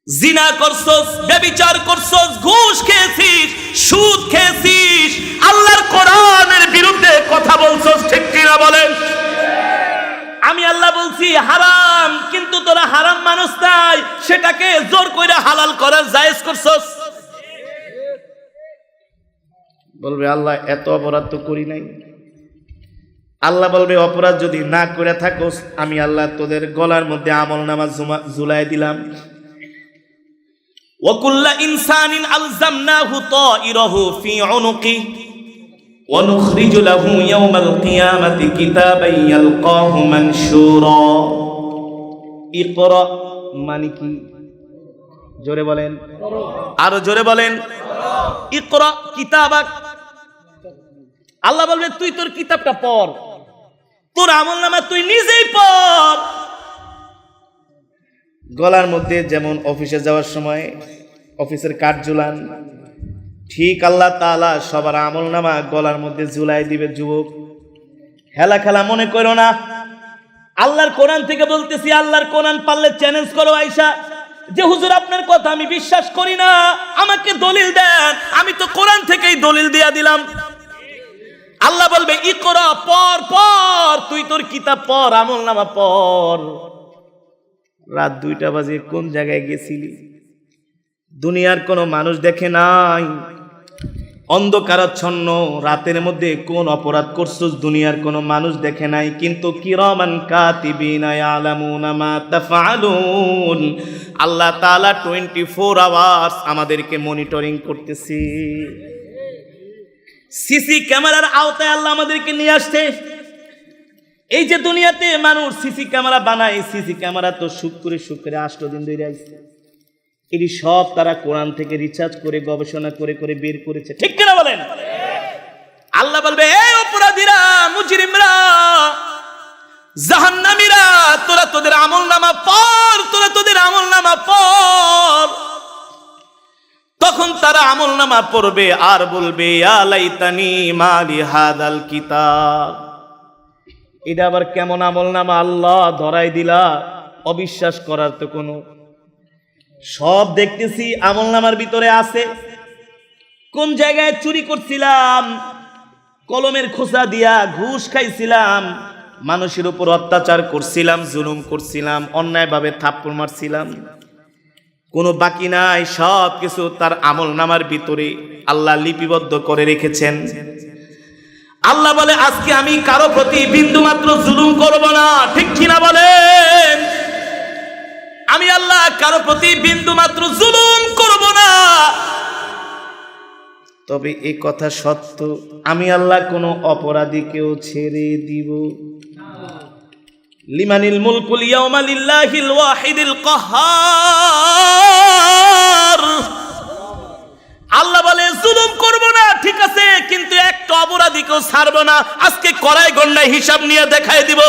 জিনা করছস, ব্যভিচার করছস, ঘুষ খেয়েছিস, সুদ খেয়েছিস, আল্লাহর কোরআনের বিরুদ্ধে কথা বলছস, ঠিক কিনা বলেন? আমি আল্লাহ বলছি হারাম, কিন্তু তোরা হারাম মানুষ নাই, সেটাকে জোর করে হালাল করার জায়েজ করছস। বলবে আল্লাহ এত অপরাধ তো করি নাই। আল্লাহ বলবে অপরাধ যদি না করে থাকোস, আমি আল্লাহ তোদের গলার মধ্যে আমলনামা ঝুলাই দিলাম। ওয়া কুল্লা ইনসানিন আলজামনাহু তাইরাহু ফি উনুকি ওয়া নুখরিজু লাহু ইয়াওমাল কিয়ামাতি কিতাবান ইয়ালকাহু মানশুরা। ইকরা মানে কি? জোরে বলেন, আরো জোরে বলেন। ইকরা কিতাবাক, আল্লাহ বলবে তুই তোর কিতাবটা পড়, তোর আমলনামা তুই নিজেই পড়। গলার মধ্যে যেমন অফিসে যাওয়ার সময় অফিসের কার্ড ঝুলান, ঠিক আল্লাহ তাআলা সবার আমলনামা গলার মধ্যে ঝুলাই দিবে। যুবক, হেলা খেলা মনে করো না, আল্লাহর কোরআন থেকে বলতেছি, আল্লাহর কোরআন পারলে চ্যালেঞ্জ করো আয়েশা, যে হুজুর আপনার কথা আমি বিশ্বাস করি না, আমাকে দলিল দেন। আমি তো কোরআন থেকেই দলিল দিয়া দিলাম। আল্লাহ বলবে ইকরা, পড় পড়, তুই তোর কিতাব পড়, আমলনামা পড়। রাত 2টা বাজে কোন জায়গায় গেছিলি? দুনিয়ার কোনো মানুষ দেখে নাই, অন্ধকারাচ্ছন্ন রাতের মধ্যে কোন অপরাধ করছস দুনিয়ার কোনো মানুষ দেখে নাই, কিন্তু কিরামান কাতিবিনা ইয়ালামুনা মা তাফআলুন। আল্লাহ তাআলা 24 আওয়ার্স আমাদেরকে মনিটরিং করতেছে। সিসি ক্যামেরার আওতায় আল্লাহ আমাদেরকে নিয়ে আসছে। এই যে দুনিয়াতে মানুষ সিসি ক্যামেরা বানায়, সিসি ক্যামেরা তো শুক্রে 8 দিন ধরে আসছে। এটি সব তারা কোরআন থেকে রিসার্চ করে গবেষণা করে করে বের করেছে, ঠিক কিনা বলেন? আল্লাহ বলবে এই অপরাধীরা, মুজরিমরা, জাহান্নামীরা, তোরা তোদের আমলনামা পড়, তোরা তোদের আমলনামা পড়। তখন তারা আমলনামা পড়বে আর বলবে ইয়া লাইতানি মালি হাদাল কিতাব। এটা আবার কেমন আমলনামা আল্লাহ ধরাই দিলা? অবিশ্বাস করার তো কোনো, সব দেখতেছি আমলনামার ভিতরে আছে। কোন জায়গায় চুরি করছিলাম, কলমের খোসা দিয়া ঘুষ খাইছিলাম, মানুষের উপর অত্যাচার করছিলাম, জুলুম করছিলাম, অন্যায়ভাবে থাপ্পড় মারছিলাম, কোনো বাকি নাই। সব কিছু তার আমলনামার ভিতরে আল্লাহ লিপিবদ্ধ করে রেখেছেন। আল্লাহ বলে আজকে আমি কারো প্রতি বিন্দু মাত্র জুলুম করব না, ঠিক কিনা বলেন? আমি আল্লাহ কারো প্রতি বিন্দু মাত্র জুলুম করব না। তবে এই কথা সত্য, আমি আল্লাহ কোনো অপরাধীকেও ছেড়ে দিব। লিমানিল মুলকুল ইয়াউমা লিল্লাহিল ওয়াহিদিল কাহ্হার। আল্লাহ বলে জুলুম করব না, ঠিক আছে, কিন্তু একটা অপরাধীকেও ছাড়ব না। আজকে কড়াই গন্ডায় হিসাব নিয়ে দেখাই দিব।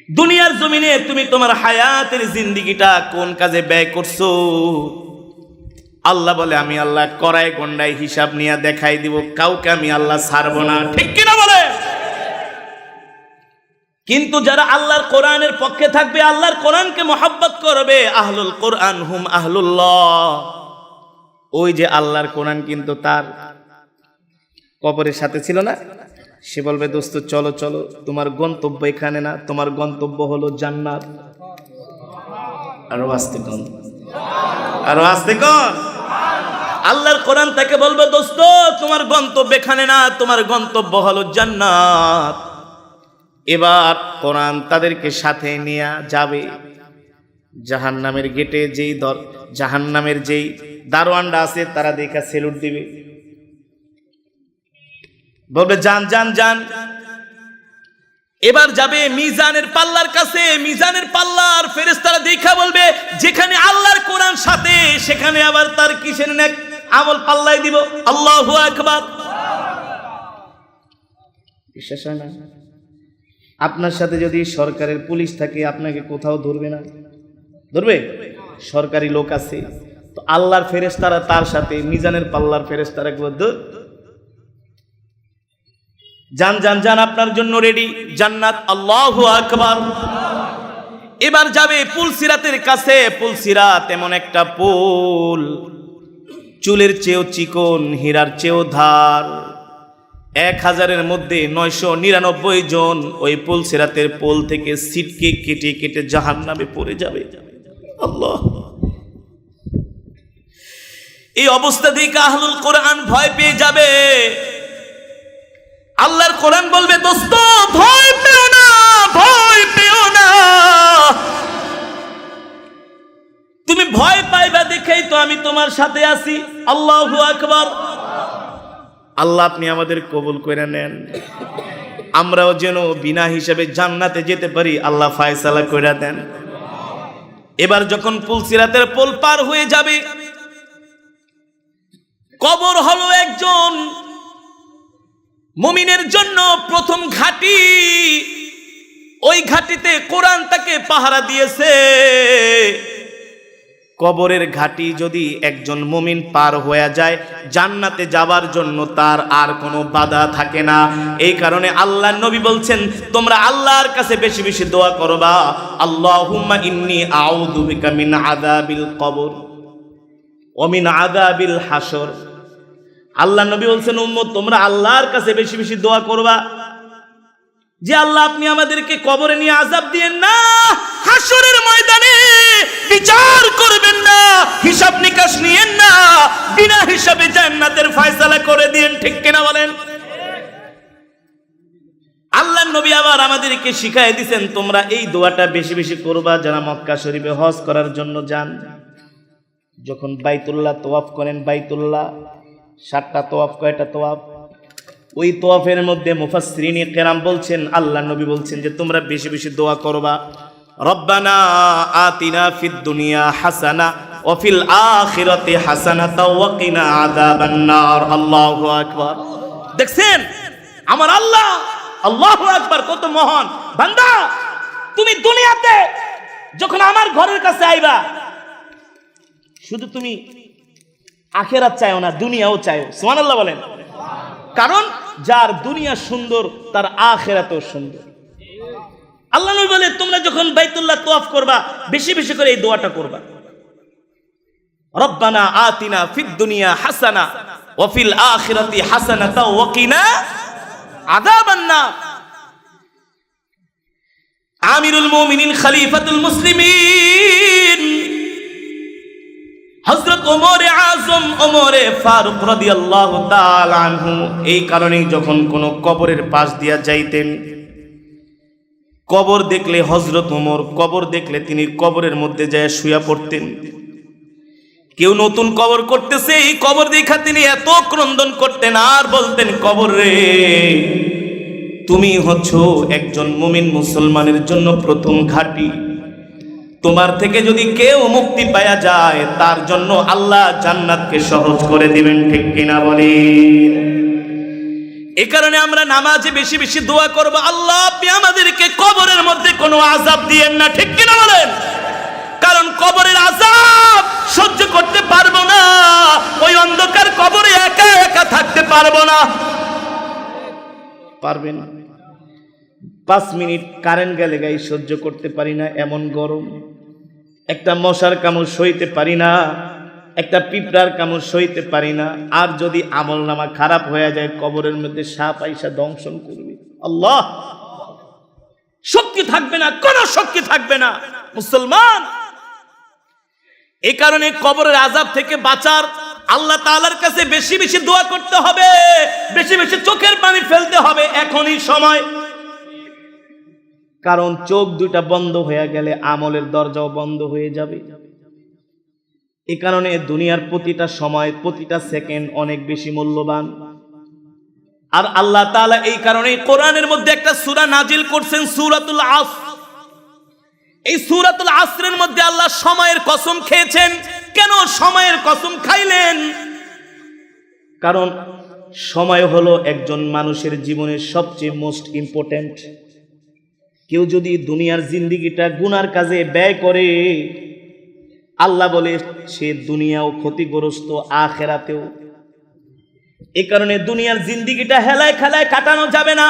দুনিয়ার জমিনে তুমি তোমার হায়াতের জিন্দেগিটা কোন কাজে ব্যয় করছো? আল্লাহ বলে আমি আল্লাহ কড়াই গন্ডায় হিসাব নিয়ে দেখাই দিব, কাউকে আমি আল্লাহ ছাড়ব না, ঠিক কিনা বলে? কিন্তু যারা আল্লাহর কোরআনের পক্ষে থাকবে, আল্লাহর কোরআনকে মহব্বত করবে, আহলুল কোরআন হুম আহলুল্লাহ, ওই যে আল্লাহর কোরআন কিন্তু তার কবরের সাথে ছিল না, সে বলবে দোস্ত চলো চলো, তোমার গন্তব্য এখানে না, তোমার গন্তব্য হলো জান্নাত। আরো আস্তে কোন, আরো আস্তে কোন। আল্লাহর কোরআন তাকে বলবে দোস্ত তোমার গন্তব্য এখানে না, তোমার গন্তব্য হলো জান্নাত। এবার কোরআন তাদেরকে সাথে নিয়ে যাবে জাহান্নামের গেটে। যেই জাহান্নামের যেই দারোয়ানরা আছে তারা দেখা সেলুট দিবে, বলবে যান যান যান। এবার যাবে মিজানের পাল্লার কাছে, মিজানের পাল্লার ফেরেশতারা দেখা বলবে যেখানে আল্লাহর কোরআন সাথে, সেখানে আবার তার কিসের নেক আমল পাল্লাই দিব। আল্লাহু আকবার। বিশ্বাস হয় না? আপনার সাথে যদি সরকারের পুলিশ থাকে, আপনাকে কোথাও ধরবে না? ধরবে? সরকারি লোক আছে তো, আল্লাহর ফেরেশতারা তার সাথে, মিজানের পাল্লার ফেরেশতারা যান যান যান, আপনার জন্য রেডি জান্নাত। আল্লাহু আকবার। এবার যাবে পুলসিরাতের কাছে। পুলসিরাত এমন একটা পুল, চুলের চেয়েও চিকন, হীরার চেয়েও ধার। 1000-এর মধ্যে 999 জন ওই পুলসিরাতের পোল থেকে ছিটকে কেটে কেটে জাহান্নামে পড়ে যাবে। আল্লাহ, এই অবস্থা দেখে আহলুল কোরআন ভয় পেয়ে যাবে। আল্লাহর কোরআন বলবে দোস্ত ভয় পেও না, ভয় পেও না, তুমি ভয় পাইবা দেখেই তো আমি তোমার সাথে আছি। আল্লাহু আকবার। আল্লাহ আপনি আমাদের কবুল করে নেন, আমরাও যেন বিনা হিসাবে জান্নাতে যেতে পারি, আল্লাহ ফয়সালা করে দেন। এবার যখন পুলসিরাতের পোল পার হয়ে যাবে, কবর হলো একজন মুমিনের জন্য প্রথম ঘাঁটি। ওই ঘাঁটিতে কোরআন তাকে পাহারা দিয়েছে। কবরের ঘাঁটি যদি একজন মুমিন পার হয়ে যায়, জান্নাতে যাবার জন্য তার আর কোনো বাধা থাকে না। এই কারণে আল্লাহর নবী বলছেন তোমরা আল্লাহর কাছে বেশি বেশি দোয়া করবা, আল্লাহুম্মা ইন্নী আউযু বিকা মিন আযাবিল কবর ওয়া মিন আযাবিল হাসর। আল্লাহর নবী বলছেন উম্মত তোমরা আল্লাহর কাছে বেশি বেশি দোয়া করবা যে আল্লাহ আপনি আমাদেরকে কবরে নিয়ে আযাব দিয়েন না, হাসরের ময়দানে বিচার করবেন না, হিসাব নিকাশ নিয়েন না, বিনা হিসাবে জান্নাতের ফয়সালা করে দিয়েন। ঠিক কিনা বলেন? আল্লাহর নবী আবার আমাদেরকে শিখাই দিয়েছেন তোমরা এই দোয়াটা বেশি বেশি করবা। যারা মক্কা শরীফে হজ করার জন্য যান, যখন বাইতুল্লাহ তওয়াফ করেন, বাইতুল্লাহ 7টা তওয়াফ, কয়টা তওয়াফ? ওই তওয়াফের মধ্যে মুফাসসিরিনে কেরাম বলছেন, আল্লাহর নবী বলছেন যে তোমরা বেশি বেশি দোয়া করবা, রব্বানা আতিনা ফিদ দুনিয়া হাসানা ওয়া ফিল আখিরাতি হাসানাতাও ওয়া কিনা আযাবান নার। আল্লাহু আকবার। দেখছেন আমার আল্লাহ, আল্লাহু আকবার, কত মহান বান্দা। তুমি দুনিয়াতে যখন আমার ঘরের কাছে আইবা, শুধু তুমি আখিরাত চাইও না, দুনিয়াও চাইও। সুবহানাল্লাহ বলেন। কারণ যার দুনিয়া সুন্দর তার আখিরাতও সুন্দর। আল্লাহ নবী বলে তোমরা যখন বাইতুল্লাহ তাওয়াফ করবা বেশি বেশি করে এই দোয়াটা করবা, রব্বানা আতিনা ফিদ দুনিয়া হাসানা ওয়া ফিল আখিরাতি হাসানাতাও ওয়া কিনা আযাবান নার। আমিরুল মুমিনিন খলিফাতুল মুসলিমিন হযরত ওমরে আযম ওমরে ফারুক রাদিয়াল্লাহু তাআলা আনহু এই কারণেই যখন কোন কবরের পাশ দিয়া যাইতেন, কবর দেখলে হযরত ওমর কবর দেখলে তিনি কবরের মধ্যে যায় শুয়া পড়তেন। কেউ নতুন কবর করতেছে এই কবর দেখা তিনি এত ক্রন্দন করতেন আর বলতেন, কবর রে তুমি হচ্ছ একজন মুমিন মুসলমানের জন্য প্রথম ঘাঁটি, তোমার থেকে যদি কেউ মুক্তি পাওয়া যায় তার জন্য আল্লাহ জান্নাতকে সহজ করে দিবেন, ঠিক কিনা বলেন? এই কারণে আমরা নামাজে বেশি বেশি দোয়া করব, আল্লাহ আপনি আমাদেরকে কবরের মধ্যে কোনো আযাব দিয়েন না, ঠিক কিনা বলেন? কারণ কবরের আযাব সহ্য করতে পারবো না, ওই অন্ধকার কবরে একা একা থাকতে পারবো না। পারবেন 5 মিনিট কারেন্ট গেলে গায়ে সহ্য করতে পারি না, এমন গরম। একটা মশার কামড় সইতে পারি না, একটা পিঁপড়ার কামড় সইতে পারি না। আর যদি আমল নামা খারাপ হয়ে যায় কবরের মধ্যে সাপ আইসা দংশন করবে, আল্লাহ শক্তি থাকবে না, কোন শক্তি থাকবে না মুসলমান। এই কারণে কবরের আযাব থেকে বাঁচার আল্লাহ তাআলার কাছে বেশি বেশি দোয়া করতে হবে, বেশি বেশি চোখের পানি ফেলতে হবে এখনই সময়। কারণ চোখ দুইটা বন্ধ হয়ে গেলে আমলের দরজাও বন্ধ হয়ে যাবে। এই কারণে দুনিয়ার প্রতিটা সময় প্রতিটা সেকেন্ড অনেক বেশি মূল্যবান। আর আল্লাহ তাআলা এই কারণে কোরআনের মধ্যে একটা সূরা নাজিল করছেন, সূরাতুল আসর। এই সূরাতুল আসরের মধ্যে আল্লাহ সময়ের কসম খেয়েছেন। কেন সময়ের কসম খাইলেন? কারণ সময় হলো একজন মানুষের জীবনের সবচেয়ে মোস্ট ইম্পর্টেন্ট। কেউ যদি দুনিয়ার জিন্দেগিটা গুনার কাজে ব্যয় করে, আল্লাহ বলে সে দুনিয়াও ক্ষতিগ্রস্ত, আখিরাতেও। এই কারণে দুনিয়ার জিন্দেগিটা হেলায় খেলায় কাটানো যাবে না।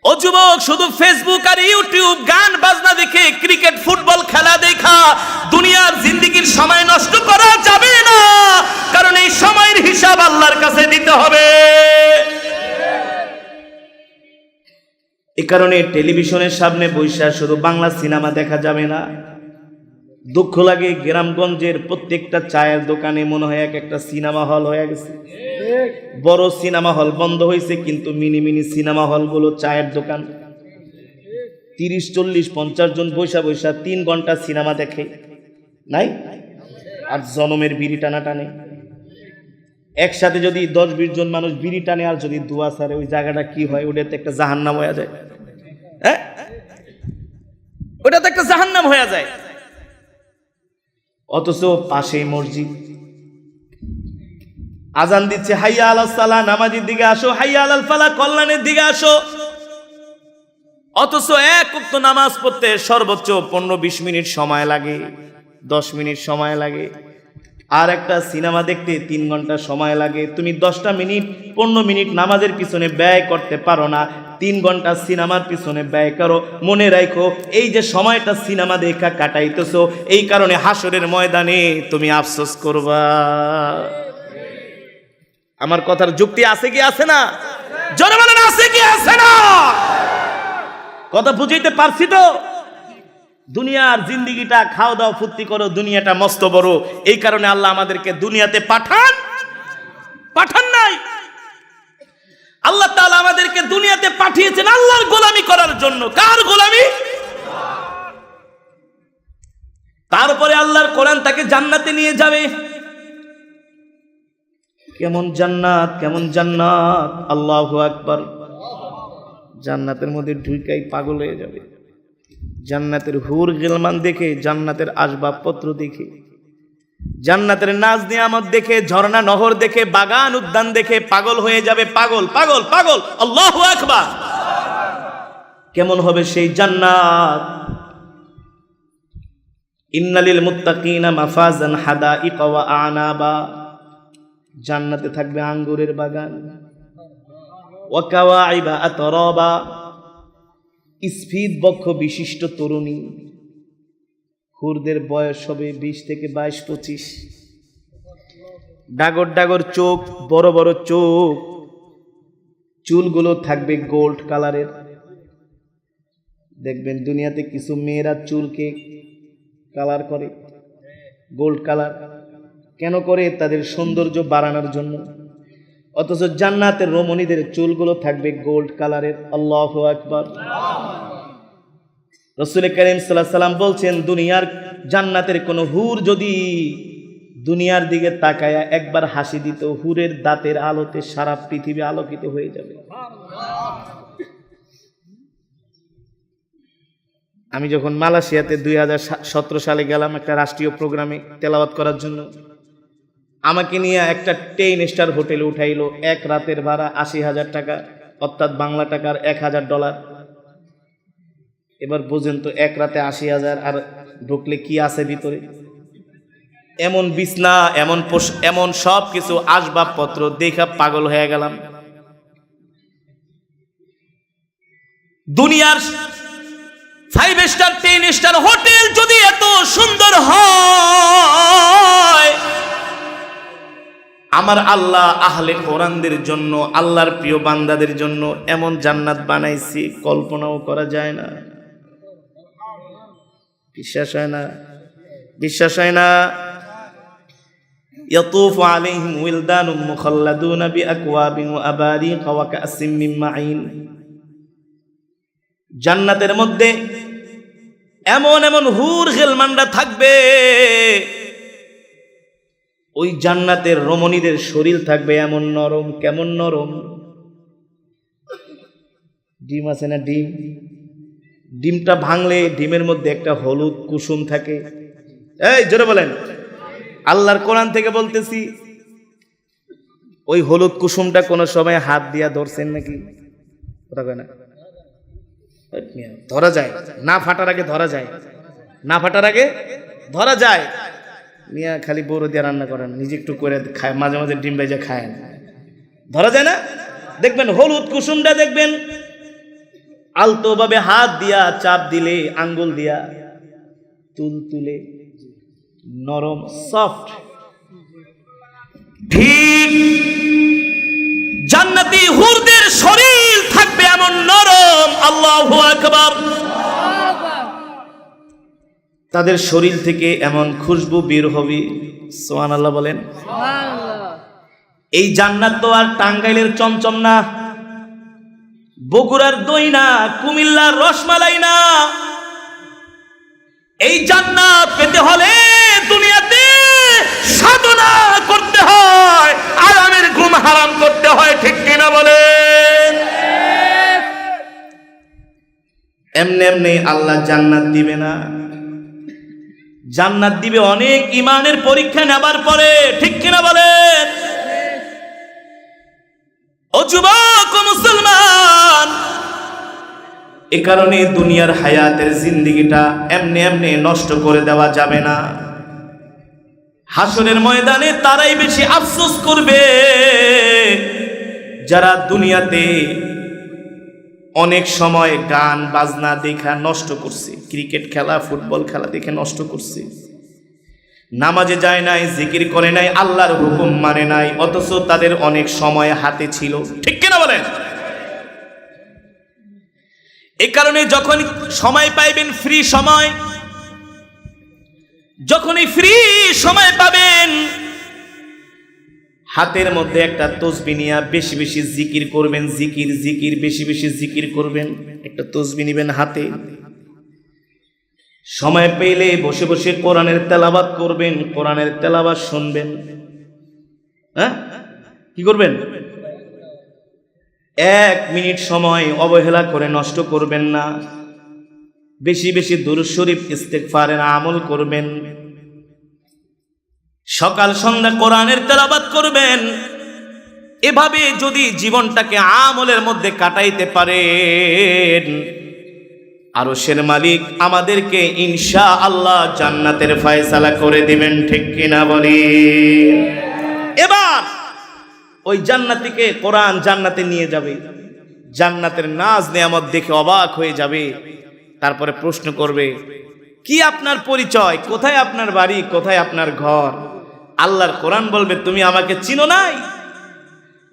ও যুবক, শুধু ফেসবুক আর ইউটিউব গান বাজনা দেখে, ক্রিকেট ফুটবল খেলা দেখা দুনিয়ার জিন্দেগির সময় নষ্ট করা যাবে না। কারণ এই সময়ের হিসাব আল্লাহর কাছে দিতে হবে। এই কারণে টেলিভিশনের সামনে বসে শুধু বাংলা সিনেমা দেখা যাবে না। দুঃখ লাগে, গ্রামগঞ্জের প্রত্যেকটা চায়ের দোকানে মনে হয় এক একটা সিনেমা হল হয়ে গেছে। বড় সিনেমা হল বন্ধ হয়েছে, কিন্তু মিনি মিনি সিনেমা হলগুলো চায়ের দোকান। 30, 40, 50 জন বৈশা বৈশা 3 ঘন্টা সিনেমা দেখে নাই, আর জনমের বিড়ি টানা টানে। একসাথে যদি 10-20 জন মানুষ বিড়ি টানে আর যদি দুয়া ছাড়ে, ওই জায়গাটা কি হয়? ওটাতে একটা জাহান্নাম হয়ে যায়। হ্যাঁ, ওটাতে একটা জাহান্নাম হয়ে যায়। অথচ পাশেই মসজিদ, আজান দিচ্ছে, হাইয়া আলাস সালাহ, নামাজের দিকে আসো, হাইয়া আলাল ফালাহ, কল্যাণের দিকে আসো। অথচ এক ওয়াক্ত নামাজ পড়তে সর্বোচ্চ 15-20 মিনিট সময় লাগে, 10 মিনিট সময় লাগে। আর একটা সিনেমা দেখতে 3 ঘন্টা সময় লাগে। তুমি 10টা মিনিট 15 মিনিট নামাজের পিছনে ব্যয় করতে পারো না, 3 ঘন্টা সিনেমার পিছনে ব্যয় করো। মনে রাখো, এই যে সময়টা সিনেমা দেখা কাটাইতেছো, এই কারণে হাসরের ময়দানে তুমি আফসোস করবা। আমার কথার যুক্তি আছে কি আছে না? জোরে বলেন, আছে কি আছে না? কথা বুঝাইতে পারছি তো? দুনিয়ার জিন্দেগিটা খাওয়া দাওয়া ফুর্তি করো, দুনিয়াটা মস্ত বড়। এই কারণে আল্লাহ আমাদেরকে দুনিয়াতে পাঠান নাই। আল্লাহ তাআলা আমাদেরকে দুনিয়াতে পাঠিয়েছেন আল্লাহর গোলামি করার জন্য। কার গোলামি? তারপরে আল্লাহর কোরআন তাকে জান্নাতে নিয়ে যাবে। কেমন জান্নাত, কেমন জান্নাত! আল্লাহু আকবার। জান্নাতের মধ্যে ঢুকাই পাগল হয়ে যাবে। জান্নাতের হুর গিলমান দেখে, জান্নাতের আসবাবপত্র দেখে, জান্নাতের নাজ নিয়ামত দেখে, ঝর্ণা নহর দেখে, বাগান উদ্যান দেখে পাগল হয়ে যাবে। পাগল পাগল পাগল! আল্লাহু আকবার। কেমন হবে সেই জান্নাত? ইন্নালিল মুত্তাকিনা মাফাজান হাদাইকা ওয়া আনাবা। জান্নাতে থাকবে আঙ্গুরের বাগান। ওয়া কাওয়াইবা আতরাবা। স্ফীত বক্ষ বিশিষ্ট তরুণী, হুরদের বয়স হবে 20 থেকে 22-25, ডাগর ডাগর চোখ, বড় বড় চোখ, চুলগুলো থাকবে গোল্ড কালারের। দেখবেন দুনিয়াতে কিছু মেয়েরা চুলকে কালার করে, গোল্ড কালার। কেন করে? তাদের সৌন্দর্য বাড়ানোর জন্য। অথচ জান্নাতের রমণীদের চুলগুলো থাকবে গোল্ড কালারের। আল্লাহু আকবার। রাসূল কারীম সাল্লাল্লাহু আলাইহি ওয়াসাল্লাম বলছেন, দুনিয়ার জান্নাতের কোন হুর যদি দুনিয়ার দিকে তাকায়া একবার হাসি দিত, হুরের দাঁতের আলোতে সারা পৃথিবী আলোকিত হয়ে যাবে। আমি যখন মালয়েশিয়াতে 2017 সালে গেলাম একটা রাষ্ট্রীয় প্রোগ্রামে তেলাওয়াত করার জন্য, আমাকে নিয়ে একটা 10 স্টার হোটেলে উঠাইলো। এক রাতের ভাড়া 80,000 টাকা, অর্থাৎ বাংলা টাকার $1,000। এবার বুঝেন তো, এক রাতে 80,000, আর ঢুকলে কি আছে ভিতরে? এমন বিছনা, এমন সব কিছু আসবাবপত্র দেখা পাগল হয়ে গেলাম। দুনিয়ার 5 স্টার 10 স্টার হোটেল যদি এত সুন্দর হয়, আমার আল্লাহ আহলে কোরআনদের জন্য, আল্লাহর প্রিয় বান্দাদের জন্য এমন জান্নাত বানাইছি, কল্পনাও করা যায় না। বিশ্বাস হয় না? বিশ্বাস হয় না? ইয়াতুফু আলাইহিম উইলদানুম মুখাল্লাদুনা বিআকওয়াবিন ওয়া আবারিকা ওয়া কাসিম মিন মাঈন। জান্নাতের মধ্যে এমন এমন হুর গেলমানরা থাকবে, ওই জান্নাতের রমণীদের শরীর থাকবে এমন নরম। কেমন নরম? ডিম আছে না, ডিম, ডিমটা ভাঙলে ডিমের মধ্যে একটা হলুদ কুসুম থাকে। এই জোরে বলেন, আল্লাহর কোরআন থেকে বলতেছি। ওই হলুদ কুসুমটা কোনো সময় হাত দিয়া ধরছেন নাকি? কথা কয় না? ধরা যায় না, ফাটার আগে ধরা যায়, না ফাটার আগে ধরা যায়। মিয়া খালি বড় দিয়ে রান্না করেন, নিজে একটু করে খায়, মাঝে মাঝে ডিম ভেজে খায়, ধরা যায় না। দেখবেন হলুদ কুসুমটা দেখবেন আলতো ভাবে হাত দিয়া চাপ দিলে, আঙ্গুল দিয়া তুলে নরম সফট। ঠিক জান্নাতি হুরদের শরীর থাকবে এমন নরম। আল্লাহু আকবার। তাদের শরীর থেকে এমন খুশবু বের হবে, সুবহানাল্লাহ বলেন। এই জান্নাত তো আর টাঙ্গাইলের চমচম না, বগুড়ার দই না, কুমিল্লার রসমালাই না। এই জান্নাত পেতে হলে দুনিয়াতে সাধনা করতে হয়, আরামের ঘুম হারাম করতে হয়। ঠিক কিনা বলেন? এমনি এমনি আল্লাহ জান্নাত দিবে না, জান্নাত দিবে অনেক ইমানের পরীক্ষা নেবার পরে। ঠিক কিনা বলেন? ও যুবক ও মুসলমান, এ কারণে দুনিয়ার হায়াতের জিন্দেগিটা এমনি এমনি নষ্ট করে দেওয়া যাবে না। হাসরের ময়দানে তারাই বেশি আফসোস করবে যারা দুনিয়াতে অনেক সময় গান বাজনা দেখা নষ্ট করছে, ক্রিকেট খেলা, ফুটবল খেলা দেখে নষ্ট করছে, নামাজে যায় নাই, জিকির করে নাই, আল্লাহর হুকুম মানে নাই, অথচ তাদের অনেক সময় হাতে ছিল। ঠিক কিনা বলেন? এই কারণে যখন সময় পাইবেন, ফ্রি সময়, যখনই ফ্রি সময় পাবেন, হাতের মধ্যে একটা তসবিহ নিয়ে বেশি বেশি জিকির করবেন। জিকির জিকির বেশি বেশি জিকির করবেন। একটা তসবিহ নিবেন হাতে, সময় পেলে বসে বসে কোরআনের তেলাওয়াত করবেন, কোরআনের তেলাওয়াত শুনবেন। হ্যাঁ, কি করবেন? 1 মিনিট সময় অবহেলা করে নষ্ট করবেন না। বেশি বেশি দুরূদ শরীফ ইস্তেগফারের আমল করবেন। সকাল সন্ধ্যা কোরআনের তেলাওয়াত করবেন। এভাবে যদি জীবনটাকে আমলের মধ্যে কাটাইতে পারেন, আরশের মালিক আমাদেরকে ইনশাআল্লাহ জান্নাতের ফয়সালা করে দিবেন। ঠিক কিনা বলি? এবার ওই জান্নাতীকে কোরআন জান্নাতে নিয়ে যাবে। জান্নাতের নাজ নেয়ামত দেখে অবাক হয়ে যাবে। তারপরে প্রশ্ন করবে, কি আপনার পরিচয়, কোথায় আপনার বাড়ি, কোথায় আপনার ঘর? আল্লাহর কোরআন বলবে, তুমি আমাকে চিনো নাই?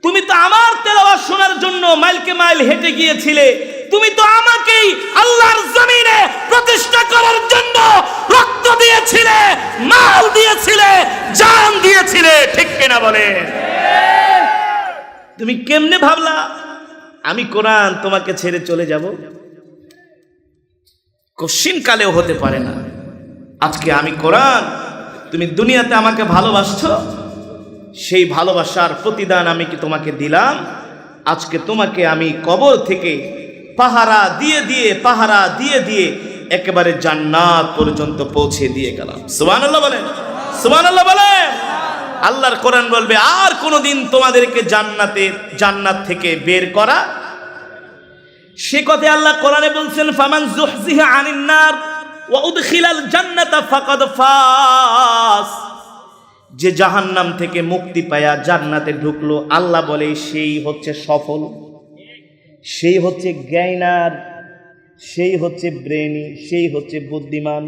তুমি তো আমার তেলাওয়াত শোনার জন্য মাইলকে মাইল হেঁটে গিয়েছিলে। তুমি তো আমাকেই আল্লাহর জমিনে প্রতিষ্ঠা করার জন্য রক্ত দিয়েছিলে, মাল দিয়েছিলে, জান দিয়েছিলে, ঠিক কিনা বলে? তুমি কেমনে ভাবলা আমি কোরআন তোমাকে ছেড়ে চলে যাব? কশিন কালেও হতে পারে না। আজকে আমি কোরআন, তুমি দুনিয়াতে আমাকে ভালোবাসছো, সেই ভালোবাসার প্রতিদান আমি কি তোমাকে দিলাম? আজকে তোমাকে আমি কবর থেকে পাহারা দিয়ে দিয়ে একেবারে জান্নাত পর্যন্ত পৌঁছে দিয়ে গেলাম। সুবহানাল্লাহ বলেন, সুবহানাল্লাহ বলেন। আল্লাহর কোরআন বলবে, আর কোনোদিন তোমাদেরকে জান্নাত থেকে বের করা। সে কথায় আল্লাহ কোরআনে বলছেন, ফামান যুহজিহা আনিন নার ওয়া উদখিলাল জান্নাতা ফাকাদ ফাস। যে জাহান্নাম থেকে মুক্তি পায়া জান্নাতে ঢুকলো, আল্লাহ বলে সেই হচ্ছে সফল, সেই হচ্ছে জ্ঞানার, সেই হচ্ছে ব্রেনি, সেই হচ্ছে বুদ্ধিমান।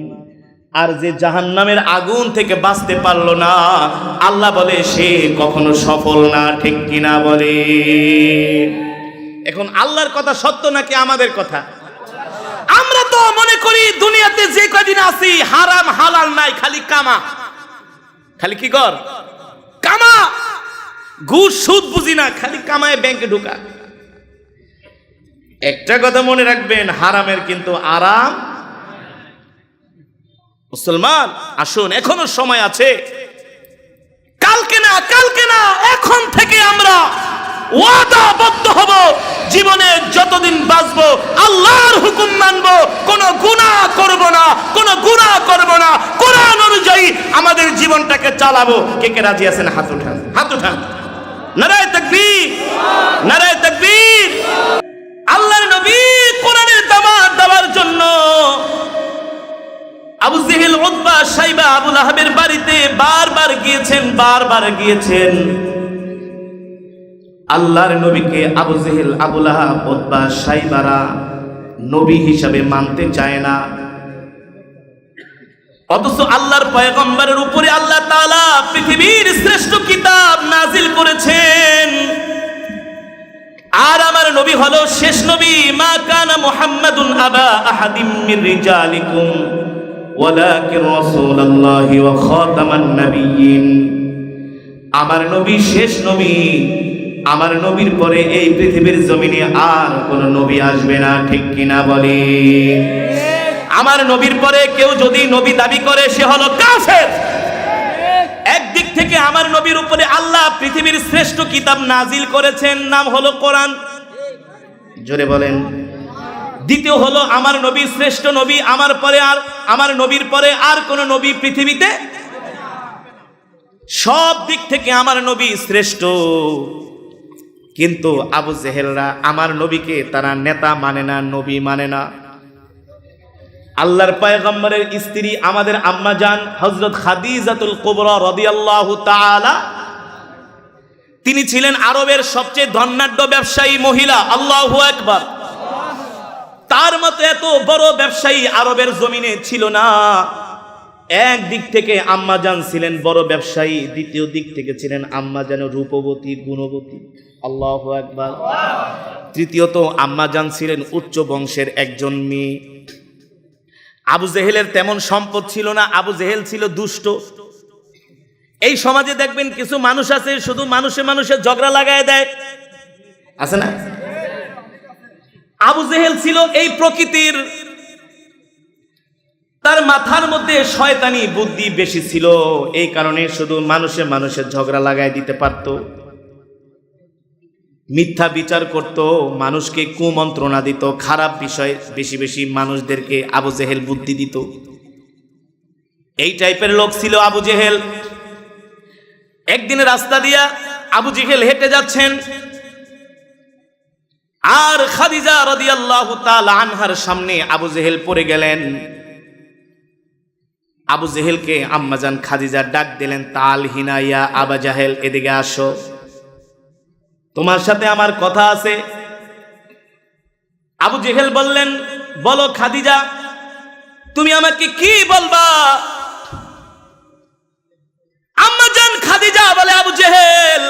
আর যে জাহান্নামের আগুন থেকে বাঁচতে পারলো না, আল্লাহ বলে সে কখনো সফল না, ঠিক কিনা বলে? এখন আল্লাহর কথা সত্য নাকি আমাদের কথা? আমরা তো মনে করি দুনিয়াতে যে কদিন আছি হারাম হালাল নাই, খালি কামা, খালি কি কর? কামা। ঘুষ সুদ বুঝি না, খালি কামায় ব্যাংকে ঢুকা। একটা কথা মনে রাখবেন, হারামের কিন্তু আরাম। মুসলমান আসুন, এখনো সময় আছে। কালকে না এখন থেকে আমরা ওয়াদাবদ্ধ হব, জীবনে যতদিন বাঁচবো আল্লাহর হুকুম মানবো, কোনো গুনাহ করব না, কোরআন অনুযায়ী আমাদের জীবনটাকে চালাবো। কে কে রাজি আছেন? হাত উঠান, হাত উঠান। নারায়ে তাকবীর, নারায়ে তাকবীর। আল্লাহর নবী কোরআনের দাওয়াত দেওয়ার জন্য আবু জেহেল, উতবা, শাইবা, আবু লাহাবের বাড়িতে বারবার গিয়েছেন। আল্লাহর নবীকে আবু জেহেল, আবু লাহাব, উতবা, শাইবারা নবী হিসাবে মানতে চায় না। অথচ আল্লাহর পয়গম্বরের উপরে আল্লাহ তাআলা পৃথিবীর শ্রেষ্ঠ কিতাব নাজিল করেছেন। আর আমার নবী হলো শেষ নবী। মা কানা মুহাম্মাদুন আবা আহাদিম মির রিজালিকুম ওয়ালাকিন রাসূলুল্লাহি ওয়া খাতামান নাবিয়্যিন। আমার নবী শেষ নবী। আমার নবীর পরে এই পৃথিবীর জমিনে আর কোন নবী আসবে না, ঠিক কিনা বলে? আমার নবীর পরে কেউ যদি নবী দাবি করে সে হলো কাফের। একদিক থেকে আমার নবীর উপরে আল্লাহ পৃথিবীর শ্রেষ্ঠ কিতাব নাজিল করেছেন, নাম হলো কোরআন। জোরে বলেন। দ্বিতীয় হলো আমার নবী শ্রেষ্ঠ নবী, আমার নবীর পরে আর কোন নবী পৃথিবীতে। সব দিক থেকে আমার নবী শ্রেষ্ঠ। কিন্তু আবু জেহেলরা আমার নবীকে তারা নেতা মানে না, নবী মানে না। আল্লাহর পয়গম্বরের স্ত্রী আমাদের আম্মা জান হযরত খাদিজাতুল কুবরা রাদিয়াল্লাহু তাআলা, তিনি ছিলেন আরবের সবচেয়ে ধনাঢ্য ব্যবসায়ী মহিলা। আল্লাহু আকবার। তার মতো এত বড় ব্যবসায়ী আরবের জমিনে ছিল না। এক দিক থেকে আম্মা জান ছিলেন বড় ব্যবসায়ী, দ্বিতীয় দিক থেকে ছিলেন আম্মা জান রূপবতী, গুণবতী। আল্লাহু আকবার। তৃতীয়ত আম্মা জান ছিলেন উচ্চ বংশের একজন মেয়ে। আবু জেহেলের তেমন সম্পদ ছিল না, আবু জেহেল ছিল দুষ্ট। এই সমাজে দেখবেন কিছু মানুষ আছে শুধু মানুষে ঝগড়া লাগায় দেয়, আছে না? আবু জেহেল ছিল এই প্রকৃতির। তার মাথার মধ্যে শয়তানি বুদ্ধি বেশি ছিল, এই কারণে শুধু মানুষে ঝগড়া লাগায় দিতে পারত, মিথ্যা বিচার করত, মানুষকে কুমন্ত্রণা দিত, খারাপ বিষয় বেশি মানুষদেরকে আবু জেহেল বুদ্ধি দিত। এই টাইপের লোক ছিল আবু জেহেল। একদিন রাস্তা দিয়া আবু জেহেল হেঁটে যাচ্ছেন, আর খাদিজা রাদিয়াল্লাহু তাআলা আনহার সামনে আবু জেহেল পড়ে গেলেন। আবু জেহেলকে আম্মাজান খাদিজা ডাক দিলেন, তাল হিনাইয়া আবা জাহেল, এদিকে আসো, তোমার সাথে আমার কথা আছে। আবু জেহেল বললেন, বলো খাদিজা, তুমি আমাকে কি বলবা? আম্মা জান খাদিজা বলে, আবু জেহেল,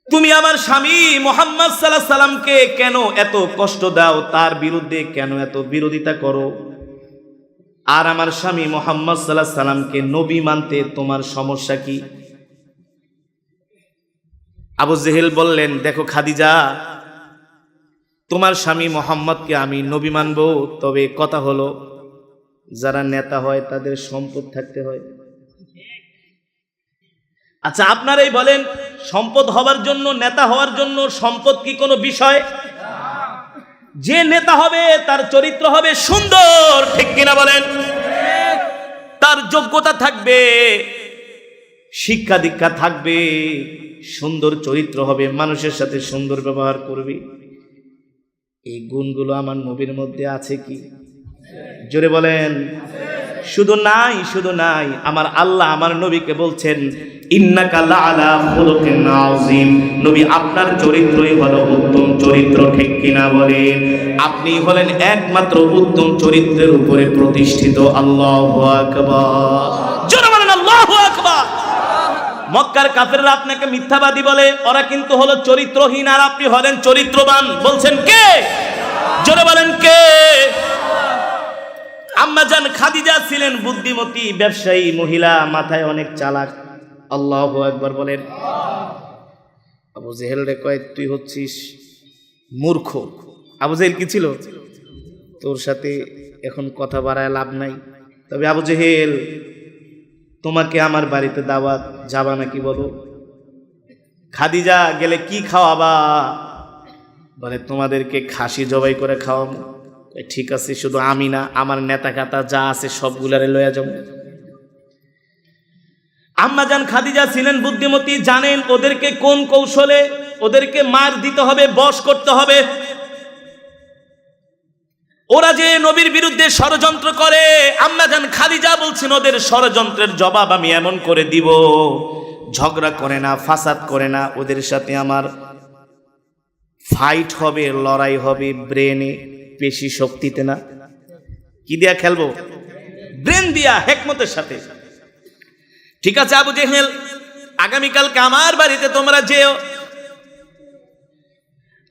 তুমি আমার স্বামী মুহাম্মদ সাল্লাল্লাহু আলাইহি সাল্লামকে কেন এত কষ্ট দাও, তার বিরুদ্ধে কেন এত বিরোধিতা করো? আর আমার স্বামী মুহাম্মদ সাল্লাল্লাহু আলাইহি সাল্লামকে নবী মানতে তোমার সমস্যা কি? আবু জেহেল বললেন, দেখো খাদিজা, তোমার স্বামী মুহাম্মদকে আমি নবী মানব, তবে কথা হলো যারা নেতা হয় তাদের সম্পদ থাকতে হয়। আচ্ছা, আপনারাই বলেন, সম্পদ হওয়ার জন্য, নেতা হওয়ার জন্য সম্পদ কি কোনো বিষয়? যে নেতা হবে তার চরিত্র হবে সুন্দর, ঠিক কিনা বলেন? তার যোগ্যতা থাকবে, শিক্ষা দীক্ষা থাকবে, সুন্দর চরিত্র হবে, মানুষের সাথে সুন্দর ব্যবহার করবে। এই গুণগুলো আমার নবীর মধ্যে আছে কি? জোরে বলেন। শুধু নাই, আমার আল্লাহ আমার নবীকে বলছেন, ইন্নাকা লাআলা খুলুকিন আযীম, নবী আপনার চরিত্রই হলো উত্তম চরিত্র, ঠিক কিনা বলেন? আপনি হলেন একমাত্র উত্তম চরিত্রের উপরে প্রতিষ্ঠিত। আল্লাহু আকবার, জোরে বলেন আল্লাহু আকবার। মক্কার কাফেররা আপনাকে মিথ্যাবাদী বলে, ওরা কিন্তু হলো চরিত্রহীন, আর আপনি হলেন চরিত্রবান। বলছেন কে? জোরে বলেন কে? আম্মা জান খাদিজা ছিলেন বুদ্ধিমতী ব্যবসায়ী মহিলা, মাথায় অনেক চালাক। আল্লাহু আকবার বলেন। আবু জেহেল রে কয়, তুই হচ্ছিস মূর্খ। আবু জেহেল কি ছিল? তোর সাথে এখন কথা বাড়ায় লাভ নাই। তবে আবু জেহেল, তোমাকে আমার বাড়িতে দাওয়াত, যাবা নাকি বলো? খাদিজা, গেলে কি খাওয়াবা? বলে, তোমাদেরকে খাসি জবাই করে খাওয়াবো। ঠিক আছে, শুধু আমি না, আমার নেতা কাতা যা আছে সবগুলারে লইয়া যাবো। আম্মা জান খাদিজা ছিলেন বুদ্ধিমতী, জানেন ওদেরকে কোন কৌশলে ওদেরকে মার দিতে হবে, বশ করতে হবে। ওরা যে নবীর বিরুদ্ধে ষড়যন্ত্র করে, আম্মা জান খাদিজা বলছেন, ওদের ষড়যন্ত্রের জবাব আমি এমন করে দিব, ঝগড়া করে না, ফাসাদ করে না, ওদের সাথে আমার ফাইট হবে, লড়াই হবে, ব্রেনে, পেশি শক্তিতে না। কি দিয়া খেলবো? ব্রেন দিয়া, হেকমতের সাথে। ঠিক আছে আবু জেহেল, আগামীকালকে আমার বাড়িতে তোমরা যেও।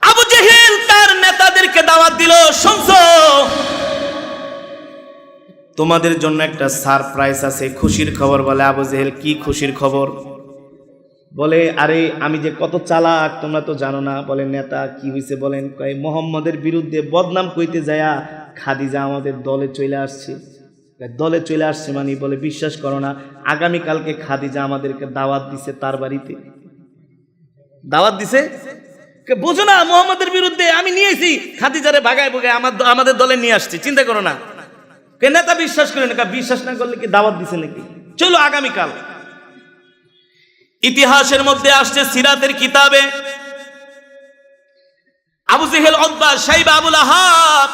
আবু জেহেল তার নেতাদেরকে দাওয়াত দিল, শুনছো, তোমাদের জন্য একটা সারপ্রাইজ আছে, খুশির খবর। বলে আবু জেহেল, কি খুশির খবর? বলে, আরে আমি যে কত চালাক তোমরা তো জানো না। বলে, নেতা কি হয়েছে বলেন? কয়, মুহাম্মদের বিরুদ্ধে বদনাম কইতে যায়া খাদিজা আমাদের দলে চলে আসছে। দলে চলে আসছে মানে? বলে, বিশ্বাস করো না, আগামীকালকে খাদিজা আমাদেরকে দাওয়াত দিছে তার বাড়িতে। দাওয়াত দিছে? বোঝো না, মুহাম্মদের বিরুদ্ধে আমি নিয়েছি, খাদিজারে ভাগায় ভুগায় আমাদের দলে নিয়ে আসছি, চিন্তা করো না। নেতা বিশ্বাস করে না। বিশ্বাস না করলে কি দাওয়াত দিছে নাকি? চলো আগামীকাল। ইতিহাসের মধ্যে আসছে, সিরাতের কিতাবে, আবু জেহেল, উতবা, শাইবা, আবুল আহাব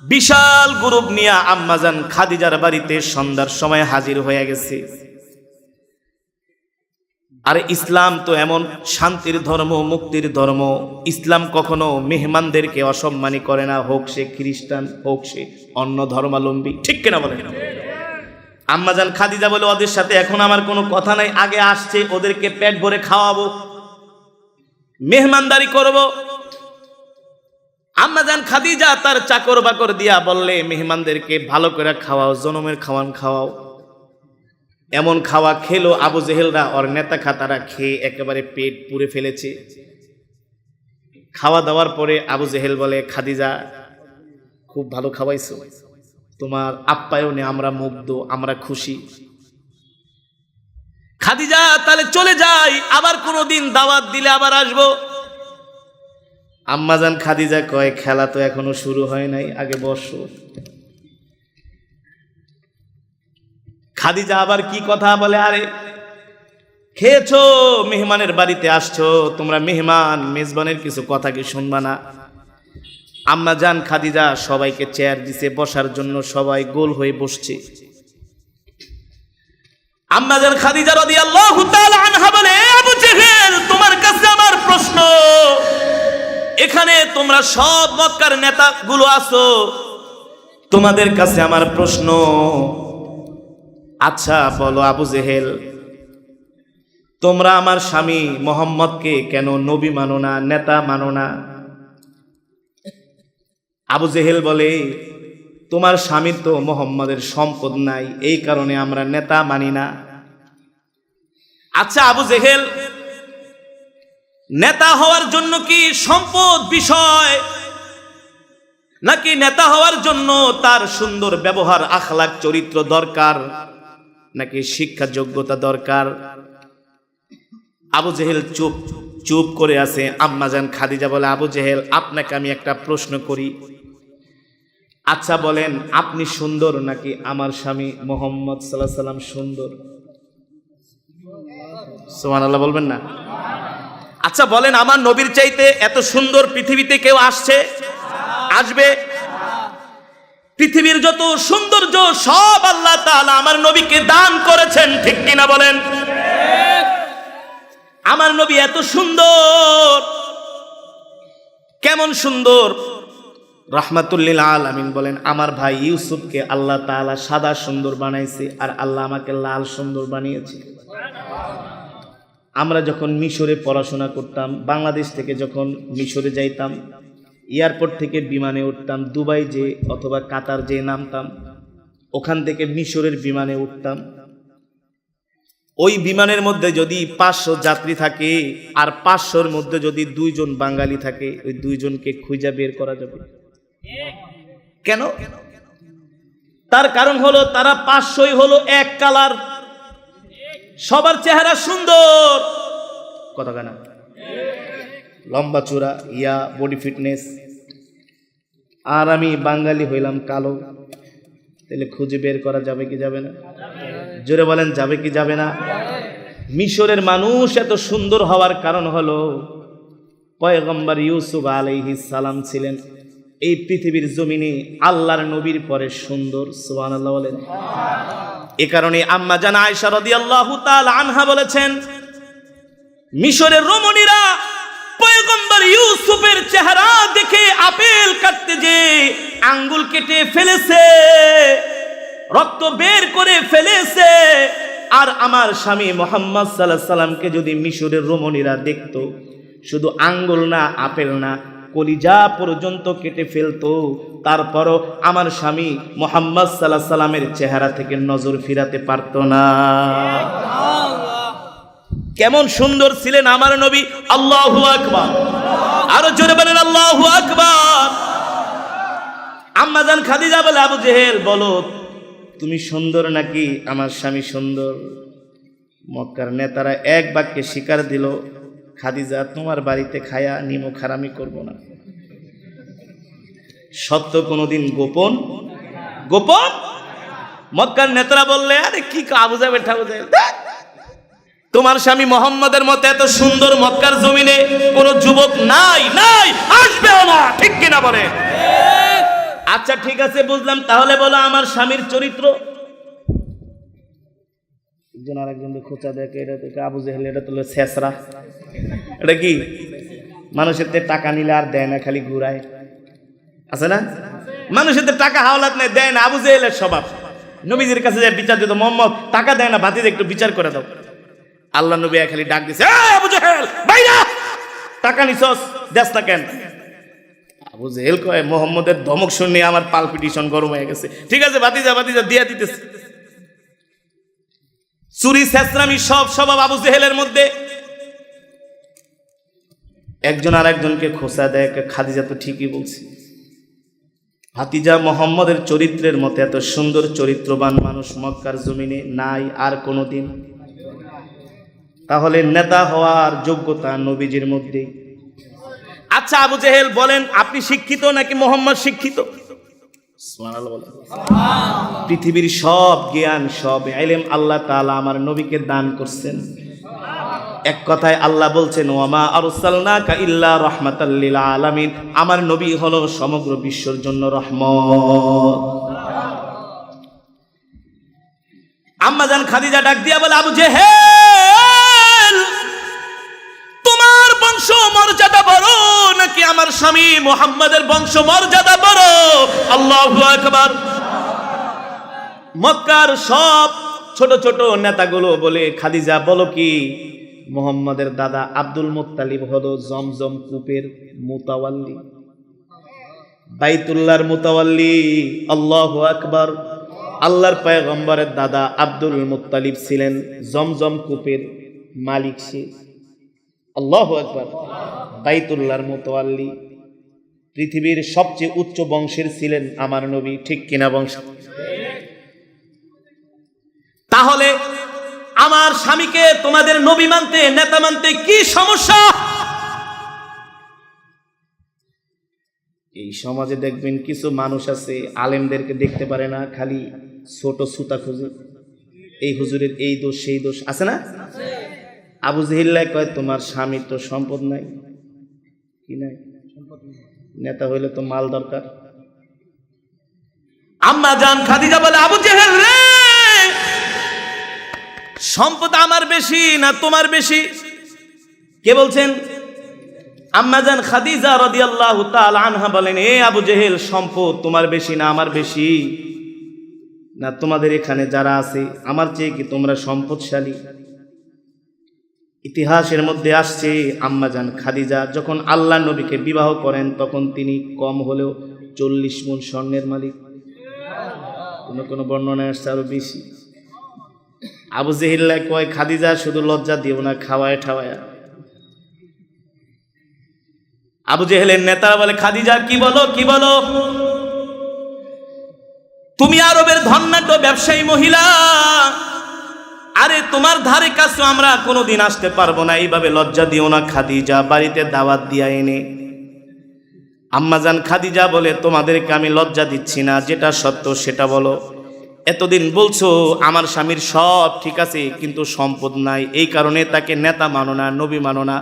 বিশাল গ্রুপ নিয়ে আম্মাজান খাদিজার বাড়িতে সন্ধ্যার সময় হাজির হয়ে গেছে। আর ইসলাম তো এমন শান্তির ধর্ম, মুক্তির ধর্ম। ইসলাম কখনো মেহমানদেরকে অসম্মানী করে না, হোক সে খ্রিস্টান, হোক সে অন্য ধর্মাবলম্বী, ঠিক কিনা বলেন? আম্মাজান খাদিজা বলে, ওদের সাথে এখন আমার কোনো কথা নাই, আগে আসছে, ওদেরকে পেট ভরে খাওয়াবো, মেহমানদারি করব। আম্মাজান খাদিজা তার চাকর বাকর দিয়া বললে, মেহমানদেরকে ভালো করে খাওয়াও, জনমের খাওয়ান খাওয়াও। এমন খাওয়া খেলো আবু জেহেলরা, ওর নেতা খাতারা খেয়ে একেবারে পেট পুরে ফেলেছে। খাওয়া দাওয়ার পরে আবু জেহেল বলে, খাদিজা, খুব ভালো খাওয়াইছো, তোমার আপ্যায়নে আমরা মুগ্ধ, আমরা খুশি। খাদিজা, তাহলে চলে যাই, আবার কোনোদিন দাওয়াত দিলে আবার আসবো। আম্মাজান খাদিজা কয়, খেলা তো এখনো শুরু হয় নাই, আগে বসো। খাদিজা আবার কি কথা বলে, আরে খেয়েছো, মেহমানের বাড়িতে আসছো, তোমরা মেহমান, মেজবানের কিছু কথা কি শুনবা না? আম্মাজান খাদিজা সবাইকে চেয়ার দিছে বসার জন্য, সবাই গোল হয়ে বসছে। আম্মাজান খাদিজা রাদিয়াল্লাহু তাআলা আনহা বলে, আবু জেহেল, তোমার কাছে আমার প্রশ্ন, এখানে তোমরা সব মক্কার নেতাগুলো আছো, তোমাদের কাছে আমার প্রশ্ন, আচ্ছা বলো আবু জেহেল, তোমরা আমার স্বামী মোহাম্মদকে কেন নবী মানো না, নেতা মানো না? আবু জেহেল বলে, তোমার স্বামীর তো মোহাম্মদের সম্পদ নাই, এই কারণে আমরা নেতা মানি না। আচ্ছা আবু জেহেল, নেতা হওয়ার জন্য কি সম্পদ বিষয়, নাকি নেতা হওয়ার জন্য তার সুন্দর ব্যবহার, আখলাক, চরিত্র দরকার, নাকি শিক্ষা যোগ্যতা দরকার? আবু জেহেল চুপ চুপ করে আছে। আম্মাজান খাদিজা বলে, আবু জেহেল, আপনাকে আমি একটা প্রশ্ন করি, আচ্ছা বলেন, আপনি সুন্দর নাকি আমার স্বামী মোহাম্মদ সাল্লাল্লাহু আলাইহি সাল্লাম সুন্দর? সুবহানাল্লাহ বলবেন না? আচ্ছা বলেন, আমার নবীর চাইতে এত সুন্দর পৃথিবীতে কেউ আসছে, আসবে? পৃথিবীর যত সৌন্দর্য সব আল্লাহ তাআলা আমার নবীকে দান করেছেন, ঠিক কিনা বলেন? আমার নবী এত সুন্দর, কেমন সুন্দর? রাহমাতুল লিল আলামিন বলেন, আমার ভাই ইউসুফকে আল্লাহ তাআলা সাদা সুন্দর বানাইছে, আর আল্লাহ আমাকে লাল সুন্দর বানিয়েছে। আমরা যখন মিশরে পড়াশোনা করতাম, বাংলাদেশ থেকে যখন মিশরে যাইতাম, এয়ারপোর্ট থেকে বিমানে উঠতাম, দুবাই যে অথবা কাতার যে নামতাম, ওখান থেকে মিশরের বিমানে উঠতাম। ওই বিমানের মধ্যে যদি 500 যাত্রী থাকে, আর 500-র মধ্যে যদি 2 জন বাঙালি থাকে, ওই 2 জনকে খুঁজে বের করা যাবে। কেন? তার কারণ হলো তারা 500ই হলো এক কালার, সবার চেহারা সুন্দর, কথা কেনা, লম্বা চূড়া, ইয়া বডি ফিটনেস, আর আমি বাঙালি হইলাম কালো, তাহলে খুঁজে বের করা যাবে কি যাবে না? জোরে বলেন, যাবে কি যাবে না? মিশরের মানুষ এত সুন্দর হওয়ার কারণ হলো পয়গম্বর ইউসুফ আলাইহিস সালাম ছিলেন এই পৃথিবীর জমিনে আল্লাহর নবীর পরে সুন্দর। সুবহানাল্লাহ বলেন। এ কারণে আম্মা জান আয়েশা রাদিয়াল্লাহু তাআলা আনহা বলেছেন, মিশরের রমণীরা পয়গম্বর ইউসুফের চেহারা দেখে আপেল কাটতে যে আঙ্গুল কেটে ফেলেছে, রক্ত বের করে ফেলেছে। আর আমার স্বামী মুহাম্মদ সাল্লাল্লাহু আলাইহি সাল্লামকে যদি মিশরের রমণীরা দেখতো, শুধু আঙ্গুল না, আপেল না, কলিজা পর্যন্ত কেটে ফেলতো, তারপরও আমার স্বামী মুহাম্মদ সাল্লাল্লাহু আলাইহি সাল্লামের চেহারা থেকে নজর ফিরাতে পারতো না। কেমন সুন্দর ছিলেন আমার নবী! আল্লাহু আকবার! আরো জোরে বলেন আল্লাহু আকবার! আম্মা জান খাদিজা বলে, আবু জেহেল বলো, তুমি সুন্দর নাকি আমার স্বামী সুন্দর? মক্কার নেতারা এক বাক্যে স্বীকার দিল, খাদিজা, তোমার বাড়িতে খায়া নিমক হারামি করব না। সত্য কোনোদিন গোপন গোপন। মক্কার নেতারা বললে, আরে কি আবু জেহেল ঠাবু জেহেল, তোমার স্বামী মোহাম্মদের মতো এত সুন্দর মক্কার জমিনে কোন যুবক নাই, নাই, আসবেও না, ঠিক কিনা বলে? আচ্ছা ঠিক আছে, বুঝলাম, তাহলে বলো আমার স্বামীর চরিত্র। একজন আরেকজনকে খোঁচা দেখে, এটা তো আবু জেহেল, এটা তো ছেসরা, এটা কি মানুষের টাকা নিলে আর দেয় না, খালি ঘুরায়, আছে না? মানুষের টাকা হাওলাত নেই, দেয় না। আবু জেহেলের স্বভাব। নবীজির কাছে যে বিচার দিত, মোহাম্মদ টাকা দেয় না, ভাতিজা একটু বিচার করে দাও। আল্লাহ নবী খালি ডাক দিছে, আবু জেহেল বাইরা, টাকা নিছস, দেস না কেন? আবু জেহেল কয়, মোহাম্মদের ধমক শুনে আমার পালপিটিশন গরম হয়ে গেছে। ঠিক আছে ভাতিজা, ভাতিজা দিয়া দিতেছে। চুরি ছেঁচড়ামি সব স্বভাব আবু জেহেলের মধ্যে। একজন আর একজনকে খোঁচা দেয়। খাদিজা তো ঠিকই বলছি, ভাতিজা মোহাম্মদের চরিত্রের মতো এত সুন্দর চরিত্রবান মানুষ মক্কার জমিনে নাই আর কোনোদিন। তাহলে নেতা হওয়ার যোগ্যতা নবীজির মধ্যে। আচ্ছা আবু জেহেল বলেন, আপনি শিক্ষিত নাকি মোহাম্মদ শিক্ষিত? সুবহানাল্লাহ বলেন। পৃথিবীর সব জ্ঞান, সব ইলম আল্লাহ তাআলা আমার নবীকে দান করছেন। এক কথায় আল্লাহ বলছেন, ওয়ামা আরসালনাকা ইল্লা রাহমাতাল লিল আলামিন, আমার নবী হলো সমগ্র বিশ্বের জন্য রহমত। আম্মা জান খাদিজা ডাক দিয়া বলে, আবু জেহেল, তোমার বংশ মর্যাদা বড় নাকি আমার আমার স্বামী মুহাম্মাদের বংশ মর্যাদা বড়। আল্লাহু আকবার। মক্কার সব ছোট ছোট নেতাগুলো বলে, খাদিজা বলো কি মুহাম্মাদের দাদা আব্দুল মুত্তালিব হলো জমজম কূপের মুতাওয়াল্লি, বাইতুল্লাহর মুতাওয়াল্লি। আল্লাহু আকবার। আল্লাহর পয়গম্বরের দাদা আব্দুল মুত্তালিব ছিলেন জমজম কূপের মালিক, সে আল্লাহু আকবার, বাইতুল্লাহর মুতাওয়াল্লি। পৃথিবীর সবচেয়ে উচ্চ বংশের ছিলেন আমার নবী, ঠিক কিনা বংশ? তাহলে আমার স্বামীকে তোমাদের নবী মানতে, নেতা মানতে কি সমস্যা? এই সমাজে দেখবেন কিছু মানুষ আছে আলেমদেরকে দেখতে পারে না, খালি ছোট সুতা খুঁজে, এই হুজুরের এই দোষ সেই দোষ, আছে না? আবু জেহেল কয় তোমার স্বামী তো সম্পদ নাই, কি নাই? নেতা হইলে তো মাল দরকার। আম্মা জান খাদিজা বলে, আবু জেহেল রে, সম্পদ আমার বেশি না তোমার বেশি? কে বলছেন? আম্মা জান খাদিজা রাদিয়াল্লাহু তাআলা আনহা বলেন, এ আবু জেহেল, সম্পদ তোমার বেশি না আমার বেশি? না তোমাদের এখানে যারা আছে আমার চেয়ে কি তোমরা সম্পদশালী? ইতিহাসের মধ্যে আসছে আম্মা জান খাদিজা যখন আল্লাহ নবীকে বিবাহ করেন তখন তিনি কম হলেও 40 মণ স্বর্ণের মালিক। কোন বর্ণনায় আসছে আরো বেশি। আবু জেহেল কয়, খাদিজা শুধু লজ্জা দিও না, খাওয়ায় ঠাওয়ায়। আবু জেহেলের নেতারা বলে, খাদিজা কি বলো, কি বলো? তুমি আরবের ধন্যাঢ্য ব্যবসায়ী মহিলা, আরে তোমার ধারে কাছে আমরা কোনোদিন আসতে পারবো না, এইভাবে লজ্জা দিও না খাদিজা, বাড়িতে দাওয়াত দিয়া এনে। আম্মাজান খাদিজা বলে, তোমাদেরকে আমি লজ্জা দিচ্ছি না, যেটা সত্য সেটা বলো। এতদিন বলছো আমার স্বামীর সব ঠিক আছে কিন্তু সম্পদ নাই, এই কারণে তাকে নেতা মানো না, নবী মানো না।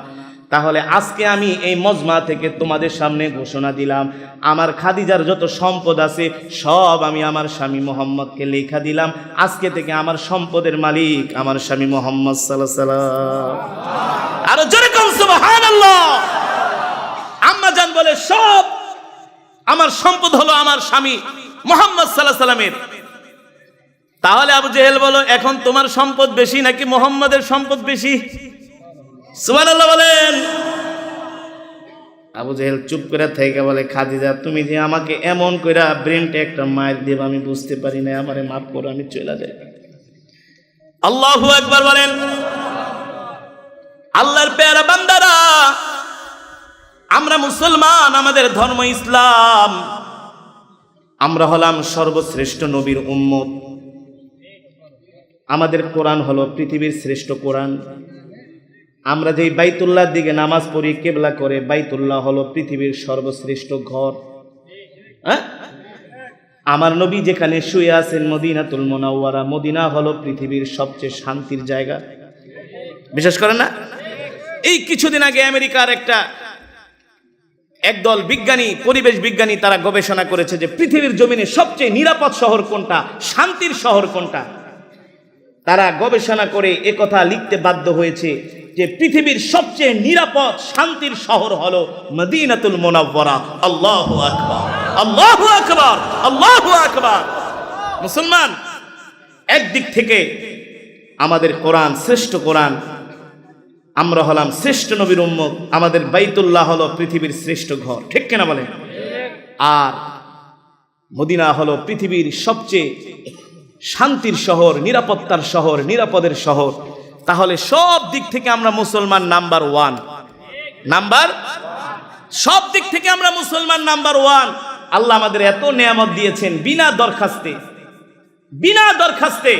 তাহলে আজকে আমি এই মজমা থেকে তোমাদের সামনে ঘোষণা দিলাম, আমার খাদিজার যত সম্পদ আছে সব আমি আমার স্বামী মুহাম্মদকে লেখা দিলাম। আজকে থেকে আমার সম্পদের মালিক আমার স্বামী মুহাম্মদ সাল্লাল্লাহু আলাইহি ওয়াসাল্লাম। আরো জোরে কোন সুবহানাল্লাহ। আম্মা জান বলে, সব আমার সম্পদ হলো আমার স্বামী মুহাম্মদ সাল্লাল্লাহু আলাইহি ওয়াসাল্লামের। তাহলে আবু জেহেল বলো, এখন তোমার সম্পদ বেশি নাকি মুহাম্মদের সম্পদ বেশি? সুবহানাল্লাহ বলেন। আবু জেহেল চুপ করে থেকে বলে, খাদিজা তুমি যে আমাকে এমন কইরা ব্রেনটা একটা মায়ের দেব আমি বুঝতে পারি না, আমারে মাফ করো, আমি চলে যাই। আল্লাহু আকবার বলেন। আল্লাহর পেয়ারা বান্দারা, আমরা মুসলমান, আমাদের ধর্ম ইসলাম, আমরা হলাম সর্বশ্রেষ্ঠ নবীর উম্মত। আমাদের কোরআন হলো পৃথিবীর শ্রেষ্ঠ কোরআন। আমরা যেই বাইতুল্লাহর দিকে নামাজ পড়ি কিবলা করে, বাইতুল্লাহ হলো পৃথিবীর সর্বশ্রেষ্ঠ ঘর। আমার নবী যেখানে শুয়ে আছেন মদিনাতুল মুনাওয়ারা, মদিনা হলো পৃথিবীর সবচেয়ে শান্তির জায়গা। বিশ্বাস করেন না? এই কিছুদিন আগে আমেরিকার একদল বিজ্ঞানী, পরিবেশ বিজ্ঞানী, তারা গবেষণা করেছে যে পৃথিবীর জমিনে সবচেয়ে নিরাপদ শহর কোনটা, শান্তির শহর কোনটা। তারা গবেষণা করে একথা লিখতে বাধ্য হয়েছে যে পৃথিবীর সবচেয়ে নিরাপদ শান্তির শহর হলো মদিনাতুল মুনাওয়ারা। আল্লাহু আকবার, আল্লাহু আকবার, আল্লাহু আকবার। মুসলমান, একদিক থেকে আমাদের কোরআন শ্রেষ্ঠ কোরআন, আমরা হলাম শ্রেষ্ঠ নবীর উম্মত, আমাদের বাইতুল্লাহ হলো পৃথিবীর শ্রেষ্ঠ ঘর, ঠিক কিনা বলেন? আর মদিনা হলো পৃথিবীর সবচেয়ে শান্তির শহর, নিরাপত্তার শহর, নিরাপদের শহর। তাহলে সব দিক থেকে আমরা মুসলমান নাম্বার ওয়ান, সব দিক থেকে আমরা মুসলমান নাম্বার ওয়ান। আল্লাহ আমাদের এত নেয়ামত দিয়েছেন বিনা দরখাস্তে,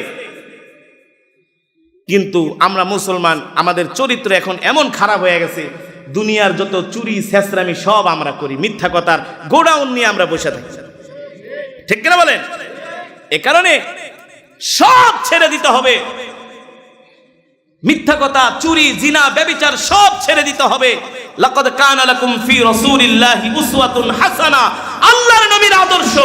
কিন্তু আমরা মুসলমান, আমাদের চরিত্র এখন এমন খারাপ হয়ে গেছে, দুনিয়ার যত চুরি ছেঁচড়ামি সব আমরা করি, মিথ্যা কথার গোডাউন নিয়ে আমরা বসে থাকি, ঠিক কিনা বলেন? এ কারণে সব ছেড়ে দিতে হবে, মিথ্যা কথা, চুরি, জিনা, ব্যভিচার সব ছেড়ে দিতে হবে। লাকাদ কানা লাকুম ফি রাসূলিল্লাহি উসওয়াতুন হাসানা। আল্লাহর নবীর আদর্শ,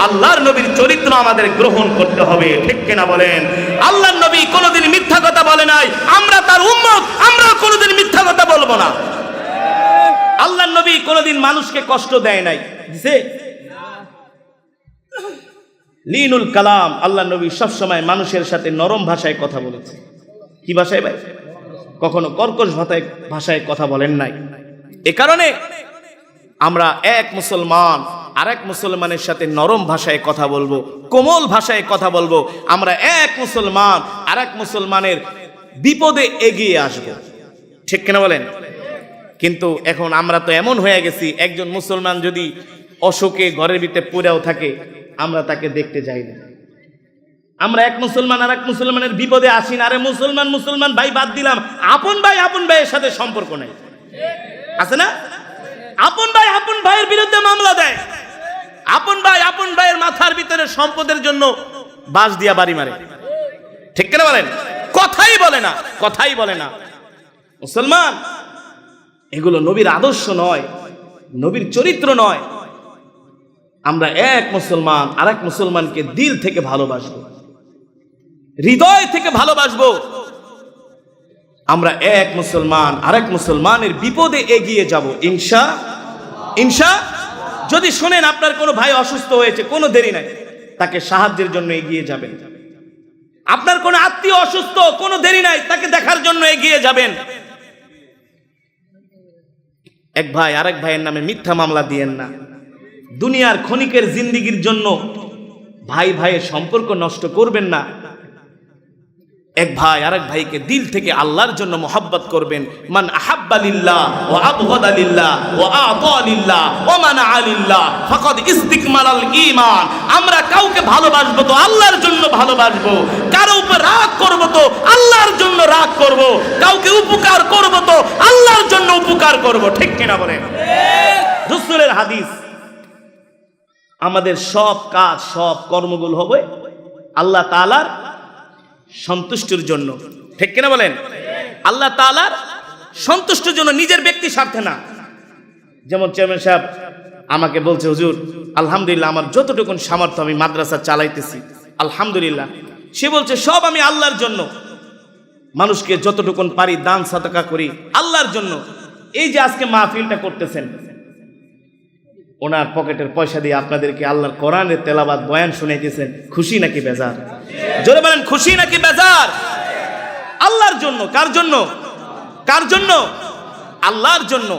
আল্লাহর নবীর চরিত্র আমাদের গ্রহণ করতে হবে, ঠিক কিনা বলেন? আল্লাহর নবী কোনোদিন মিথ্যা কথা বলে নাই, আমরা তার উম্মত, আমরা কোনোদিন মিথ্যা কথা বলবো না। আল্লাহর নবী কোনোদিন মানুষকে কষ্ট দেয় নাই, দিছে? লিনুল কালাম, আল্লাহর নবী সবসময় মানুষের সাথে নরম ভাষায় কথা বলেছে। কি ভাষায় ভাই? কখনো কর্কশ ভাষায় কথা বলেন নাই। এ কারণে আমরা এক মুসলমান আরেক মুসলমানের সাথে নরম ভাষায় কথা বলবো, কোমল ভাষায় কথা বলবো। আমরা এক মুসলমান আরেক মুসলমানের বিপদে এগিয়ে আসবো, ঠিক কিনা বলেন? কিন্তু এখন আমরা তো এমন হয়ে গেছি, একজন মুসলমান যদি অশোকে ঘরের ভিতরে পড়েও থাকে, আমরা তাকে দেখতে যাই না। আমরা এক মুসলমান আর এক মুসলমানের বিপদে আসি না। আরে মুসলমান ভাই বাদ দিলাম, আপন ভাইয়ের সাথে সম্পর্ক নেই, আছে না? আপন ভাইয়ের বিরুদ্ধে মামলা দেয়, আপন ভাইয়ের মাথার ভিতরে সম্পদের জন্য বাঁশ দিয়া বাড়ি মারে, ঠিক কিনা বলেন? কথাই বলে না। মুসলমান, এগুলো নবীর আদর্শ নয়, নবীর চরিত্র নয়। আমরা এক মুসলমান আরেক মুসলমানকে দিল থেকে ভালোবাসবো, হৃদয় থেকে ভালোবাসবো। আমরা এক মুসলমান আরেক মুসলমানের বিপদে এগিয়ে যাব ইনশা। যদি শুনেন আপনার কোনো ভাই অসুস্থ হয়েছে, কোনো দেরি নাই, তাকে সাহায্যের জন্য এগিয়ে যাবেন। আপনার কোনো আত্মীয় অসুস্থ, কোনো দেরি নাই, তাকে দেখার জন্য এগিয়ে যাবেন। এক ভাই আরেক ভাইয়ের নামে মিথ্যা মামলা দিয়েন না। দুনিয়ার ক্ষণিকের জিন্দেগির জন্য ভাই ভাইয়ের সম্পর্ক নষ্ট করবেন না। এক ভাই আরেক ভাইকে দিল থেকে আল্লাহর জন্য মোহাব্বত করবেন। মান আহাব্বা লিল্লাহ ওয়া আবগাদা লিল্লাহ ওয়া আতা লিল্লাহ ওয়া মানাআ লিল্লাহ ফাকাদ ইস্তিকমালাল ঈমান। আমরা কাউকে ভালোবাসবো তো আল্লাহর জন্য ভালোবাসবো, কারো উপর রাগ করব তো আল্লাহর জন্য রাগ করব, কাউকে উপকার করব তো আল্লাহর জন্য উপকার করব, ঠিক কিনা বলেন? ঠিক। রাসূলের হাদিস, আমাদের সব কাজ সব কর্মগুলো হবে আল্লাহ তাআলার সন্তুষ্টির জন্য, ঠিক কিনা বলেন? আল্লাহ তাআলার সন্তুষ্টির জন্য, নিজের ব্যক্তি স্বার্থে না। যেমন চেয়ারম্যান সাহেব আমাকে বলছে, হুজুর আলহামদুলিল্লাহ আমার যতটুকু সামর্থ্য আমি মাদ্রাসা চালাইতেছি, আলহামদুলিল্লাহ। সে বলছে সব আমি আল্লাহর জন্য, মানুষকে যতটুকু পারি দান সাদাকা করি আল্লাহর জন্য। এই যে আজকে মাহফিলটা করতেছেন, ওনার পকেটের পয়সা দিয়ে আপনাদেরকে আল্লাহর কোরআনের তেলাওয়াত বয়ান শুনাইতেছেন, খুশি নাকি বেজার? জোরে বলেন, খুশি নাকি বেজার? আল্লাহর জন্য। কার জন্য? আল্লাহর জন্য।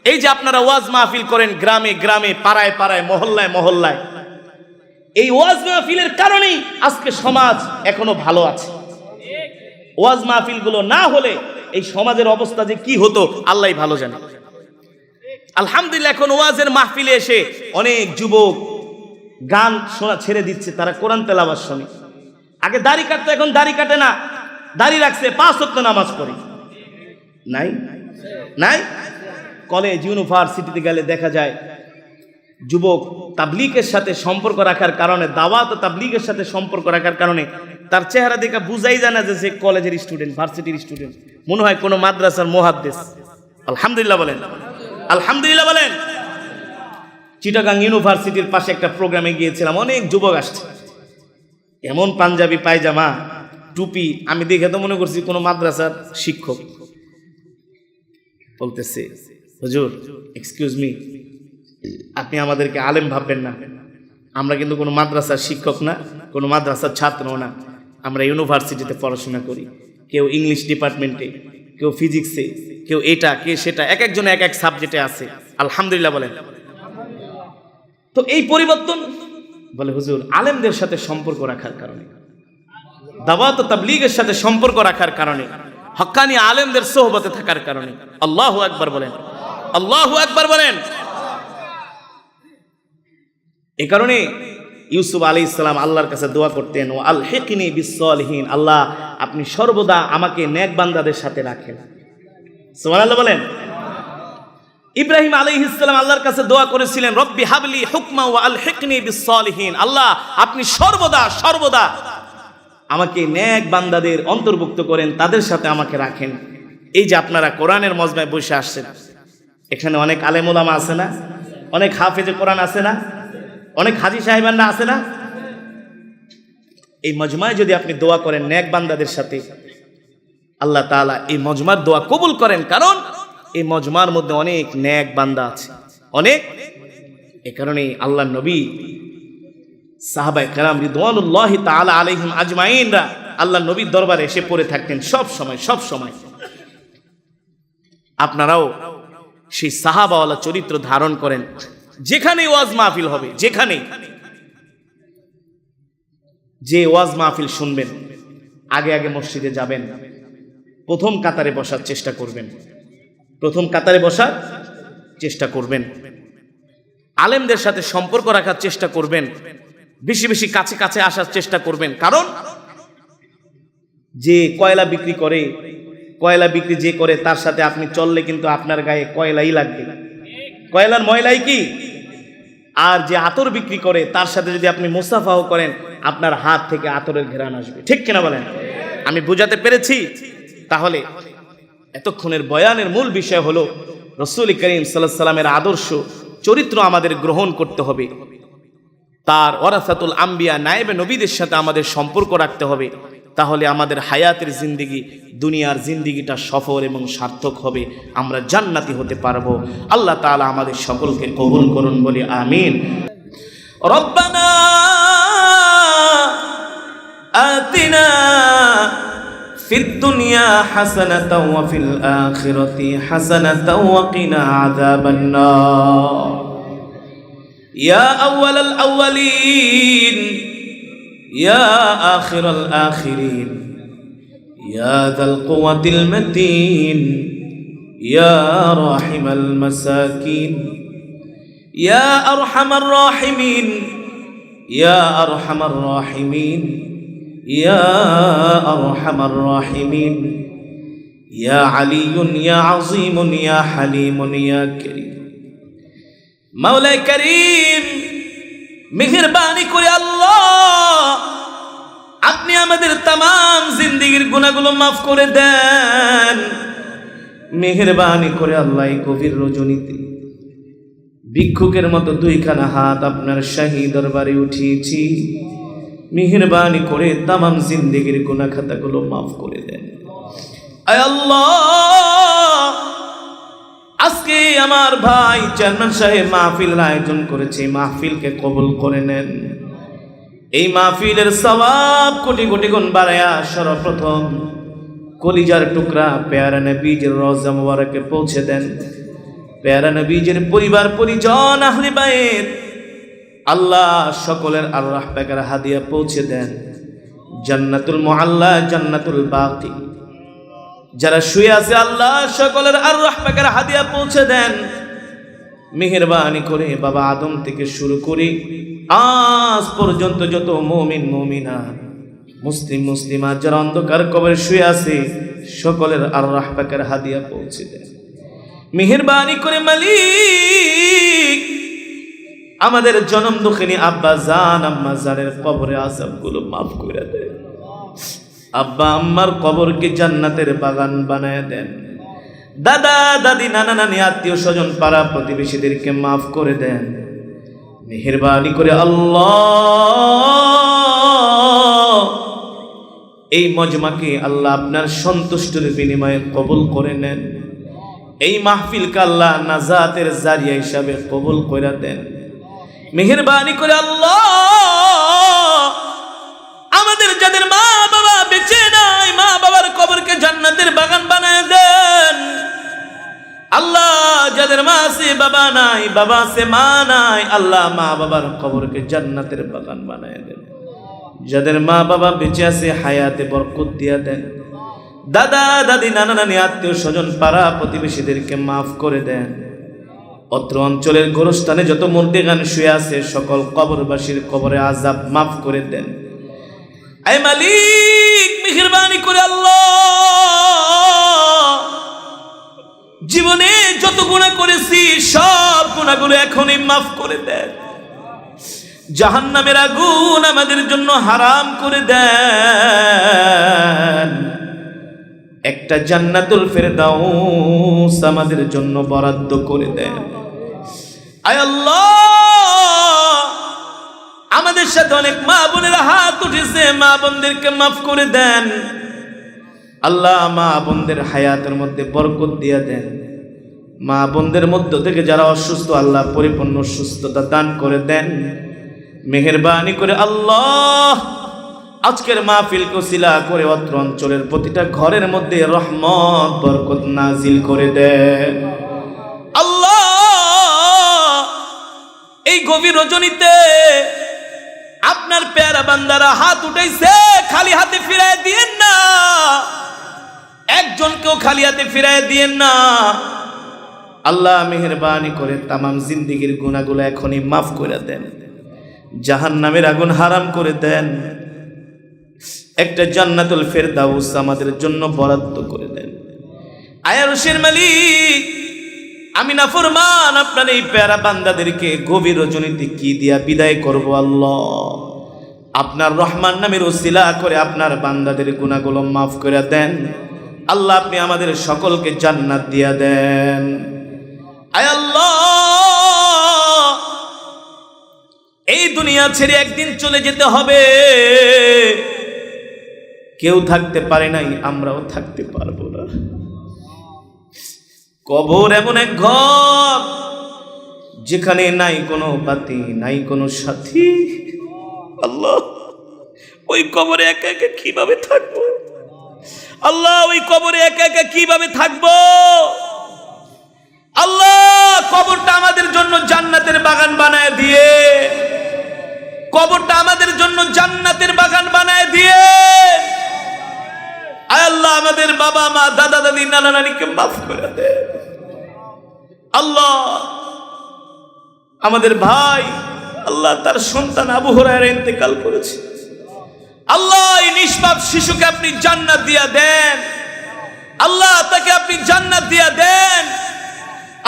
এই যে আপনারা ওয়াজ মাহফিল করেন গ্রামে গ্রামে, পাড়ায় পাড়ায়, মহল্লায় মহল্লায়, এই ওয়াজ মাহফিলের কারণেই আজকে সমাজ এখনো ভালো আছে। ওয়াজ মাহফিলগুলো না হলে এই সমাজের অবস্থা যে কি হতো আল্লাহই ভালো জানে। আলহামদুলিল্লাহ এখন ওয়াজের মাহফিলে এসে অনেক যুবক গান শোনা ছেড়ে দিচ্ছে, তারা কোরআন তেলাওয়াত শুনে। আগে দাড়ি কাটতো, এখন দাড়ি কাটে না, দাড়ি রাখছে, 5 ওয়াক্ত নামাজ পড়ে। নাই কলেজ ইউনিভার্সিটিতে গেলে দেখা যায় যুবক তাবলীগের সাথে সম্পর্ক রাখার কারণে, দাওয়াত ও তাবলীগের সাথে সম্পর্ক রাখার কারণে তার চেহারা দেখে বুঝাই যায় না যে সে কলেজের স্টুডেন্ট, ভার্সিটির স্টুডেন্ট, মনে হয় কোনো মাদ্রাসার মুহাদ্দিস। আলহামদুলিল্লাহ বলেন, আলহামদুলিল্লাহ বলেন। চিটাগাং ইউনিভার্সিটির পাশে একটা প্রোগ্রামে গিয়েছিলাম, অনেক যুবক আসছে, এমন পাঞ্জাবি পায়জামা টুপি, আমি দেখে তো মনে করছি কোনো মাদ্রাসার শিক্ষক। বলতেছে, হুজুর এক্সকিউজ মি, আপনি আমাদেরকে আলেম ভাববেন না, আমরা কিন্তু কোনো মাদ্রাসার শিক্ষক না, কোনো মাদ্রাসার ছাত্র না, আমরা ইউনিভার্সিটিতে পড়াশোনা করি। কেউ ইংলিশ ডিপার্টমেন্টে, কেউ ফিজিক্সে, কেউ এটা কে সেটা, এক একজন এক এক সাবজেক্টে আছে। আলহামদুলিল্লাহ বলেন। তো এই পরিবর্তন বলে হুজুর আলেমদের সাথে সম্পর্ক রাখার কারণে, দাওয়াত ও তাবলীগের সাথে সম্পর্ক রাখার কারণে, হক্কানি আলেমদের সোহবতে থাকার কারণে। আল্লাহু আকবার বলেন, আল্লাহু আকবার বলেন। এই কারণে ইউসুফ আলাইহিস সালাম আল্লাহর কাছে দোয়া করতেন, ও আলহিকনি বিসসালিহিন, আল্লাহ আপনি সর্বদা আমাকে নেক বান্দাদের সাথে রাখেন। সুবহানাল্লাহ বলেন। ইব্রাহিম আলাইহিস সালাম আল্লাহর কাছে দোয়া করেছিলেন, রব্বি হাবলি হুকমা ওয়া আলহিকনি বিসসালিহিন, আল্লাহ আপনি সর্বদা আমাকে নেক বান্দাদের অন্তর্ভুক্ত করেন, তাদের সাথে আমাকে রাখেন। এই যে আপনারা কোরআনের মজমায় বসে আসছেন, এখানে অনেক আলেম ওলামা আছে না, অনেক হাফেজে কোরআন আছে না, অনেক হাজী সাহেবানরা আছে না। এই মজমায় যদি আপনি দোয়া করেন নেক বান্দাদের সাথে, আল্লাহ তাআলা এই মজমার দোয়া কবুল করেন। কারণ এই মজমার মধ্যে অনেক নেক বান্দা আছে, অনেক। এ কারণে আল্লাহর নবী, সাহাবায়ে কেরাম রিদওয়ানুল্লাহি তাআলা আলাইহিম আজমাইনরা আল্লাহর নবীর দরবারে এসে পড়ে থাকতেন সব সময়, সব সময়। আপনারাও সেই সাহাবাওয়ালা চরিত্র ধারণ করেন। যেখানে ওয়াজ মাহফিল হবে, যেখানে যে ওয়াজ মাহফিল শুনবেন, আগে আগে মসজিদে যাবেন, প্রথম কাতারে বসার চেষ্টা করবেন, প্রথম কাতারে বসার চেষ্টা করবেন। আলেমদের সাথে সম্পর্ক রাখার চেষ্টা করবেন, বেশি বেশি কাছে কাছে আসার চেষ্টা করবেন। কারণ যে কয়লা বিক্রি করে, কয়লা বিক্রি যে করে, তার সাথে আপনি চললে কিন্তু আপনার গায়ে কয়লাই লাগবে, কয়লার ময়লাই কি। আর যে আতর বিক্রি করে, তার সাথে যদি আপনি মুসাফাহ করেন, আপনার হাত থেকে আতরের ঘেরান আসবে। ঠিক কিনা বলেন? আমি বুঝাতে পেরেছি? তাহলে এতক্ষণের বয়ানের মূল বিষয় হলো রাসূল করিম সাল্লাল্লাহু আলাইহি ওয়াসাল্লামের আদর্শ চরিত্র আমাদের গ্রহণ করতে হবে। তার ওয়ারাসাতুল আম্বিয়া, নায়েবে নবীদের সাথে আমাদের সম্পর্ক রাখতে হবে। তাহলে আমাদের হায়াতের জিন্দেগি, দুনিয়ার জিন্দেগিটা সফল এবং সার্থক হবে, আমরা জান্নাতি হতে পারবো। আল্লাহ তাআলা আমাদের সকলকে কবুল করুন, বলি আমিন। রব্বানা আতিনা ফিদ দুনিয়া হাসানাতাও ওয়া ফিল আখিরাতি হাসানাতাও ওয়া কিনা আযাবান নার। ইয়া আউয়ালাল আউয়ালিন يا آخر الآخرين يا ذا القوة المتين يا راحم المساكين يا أرحم الراحمين يا أرحم الراحمين يا أرحم الراحمين يا علي يا عظيم يا حليم يا كريم مولاي كريم মেহেরবানি করে আল্লাহ আপনি আমাদের तमाम জিন্দেগীর গুনাহগুলো মাফ করে দেন। মেহেরবানি করে আল্লাহ এই গভীর রজনীতে ভিক্ষুকের মতো দুইখানা হাত আপনার শাহী দরবারে উঠিয়েছি, মেহেরবানি করে तमाम জিন্দেগীর গুনাহ খাতাগুলো মাফ করে দেন। আয় আল্লাহ, আজকে আমার ভাই চেয়ারম্যান সাহেব মাহফিল আয়োজন করেছে, মাহফিলকে কবুল করে নেন। এই মাহফিলের সওয়াব কোটি কোটি গুণ বাড়ায়া সর্বপ্রথম কলিজার টুকরা পেয়ারা নবীজির রওজা মুবারকে পৌঁছে দেন। পেয়ারা নবীজির পরিবার পরিজন আহলে বাইত আল্লাহ সকলের আল্লাহ পাকের হাদিয়া পৌঁছে দেন। জান্নাতুল মুআল্লা, জান্নাতুল বাকি যারা শুয়ে আছে আল্লাহ সকলের আল্লাহ পাকের হাদিয়া পৌঁছে দেন। মেহেরবানি করে বাবা আদম থেকে শুরু করে আজ পর্যন্ত যত মুমিন মুমিনাত, মুসলিম মুসলিমাত যারা অন্ধকার কবরে শুয়ে আছে, সকলের আল্লাহ পাকের হাদিয়া পৌঁছে দেন। মেহেরবানি করে মালিক আমাদের জনম দুঃখিনী আব্বা জান আম্মা জানের কবরে আযাবগুলো মাফ করে দেন। আব্বা আম্মার কবরকে জান্নাতের বাগান বানায় দেন। দাদা দাদি নানা নানি আত্মীয় স্বজন পাড়া প্রতিবেশীদেরকে মাফ করে দেন। মেহেরবানি করে আল্লাহ এই মজমাকে আল্লাহ আপনার সন্তুষ্টির বিনিময়ে কবুল করে নেন। এই মাহফিলকে আল্লাহ নাজাতের জারিয়া হিসাবে কবুল করে দেন। মেহেরবানি করে আল্লাহ আমাদের যাদের মা বাবা বেঁচে নাই, মা বাবার কবরকে জান্নাতের বাগান বানায় দেন। আল্লাহ যাদের মা আছে বাবা নাই, বাবা আছে মা নাই, আল্লাহ মা বাবার কবরকে জান্নাতের বাগান বানায় দেন। যাদের মা বাবা বেঁচে আছে হায়াতে বরকত দিয়া দেন। দাদা দাদি নানা নানি আত্মীয় স্বজন পাড়া প্রতিবেশীদেরকে মাফ করে দেন। অত্র অঞ্চলের গোরস্থানে যত মুর্দেগান শুয়ে আছে সকল কবরবাসীর কবরে আযাব মাফ করে দেন। আয় মালিক মেহেরবানি করে আল্লাহ জীবনে যত গুনাহ করেছি সব গুনাহগুলো এখনই মাফ করে দেন। জাহান্নামের আগুন আমাদের জন্য হারাম করে দেন। একটা জান্নাতুল ফেরদাউস আমাদের জন্য বরাদ্দ করে দেন। আয় আল্লাহ আমাদের সাথে অনেক মা বোনেরা হাত উঠেছে, মা বোনদেরকে মাফ করে দেন। আল্লাহ মা বোনদের হায়াতের মধ্যে বরকত দিয়ে দেন। মা বোনদের মধ্য থেকে যারা অসুস্থ আল্লাহ পরিপূর্ণ সুস্থতা দান করে দেন। মেহেরবানি করে আল্লাহ আজকের মাহফিলকে ওসিলা করে অত্র অঞ্চলের প্রতিটা ঘরের মধ্যে রহমত বরকত নাজিল করে দেন। আল্লাহ এই গভীর রজনীতে আপনার পেয়ারা বান্দারা হাত উঠাইছে, খালি হাতে ফিরায় দিয়েন না, একজনকেও খালি হাতে ফিরায় দিয়েন না। আল্লাহ মেহেরবানি করে তামাম জিন্দেগির গুনাহগুলো এখনই মাফ করে দেন, জাহান্নামের আগুন হারাম করে দেন, একটা জান্নাতুল ফেরদাউস আমাদের জন্য বরাদ্দ করে দেন। আয়ারশের মালিক, আমি নাফরমান আপনার এই প্যারা বান্দাদেরকে গভীর রজনীতে কি দিয়া বিদায় করব আল্লাহ? আপনার রহমান নামের ওসিলা করে আপনার বান্দাদের গুনাহগুলো মাফ করে দেন আল্লাহ। আপনি আমাদের সকলকে জান্নাত দিয়া দেন। আয় আল্লাহ, এই দুনিয়া ছেড়ে একদিন চলে যেতে হবে, কেউ থাকতে পারে নাই, আমরাও থাকতে পারবো না। কবর এমন এক ঘর যেখানে নাই কোনো বাতি, নাই কোনো সাথী। আল্লাহ, ওই কবরে একা একা কিভাবে থাকবো? আল্লাহ, ওই কবরে একা একা কিভাবে থাকবো? আল্লাহ, কবরটা আমাদের জন্য জান্নাতের বাগান বানায় দিয়ে, কবরটা আমাদের জন্য জান্নাতের বাগান বানায় দিয়ে। আয় আল্লাহ, আমাদের বাবা মা দাদা দাদি নানা নানিকে মাফ করে দে আল্লাহ। আমাদের ভাই আল্লাহ তার সন্তান আবু হুরায়রা ইন্তেকাল করেছে, আল্লাহ এই নিষ্পাপ শিশুকে আপনি জান্নাত দিয়া দেন আল্লাহ, তাকে আপনি জান্নাত দিয়া দেন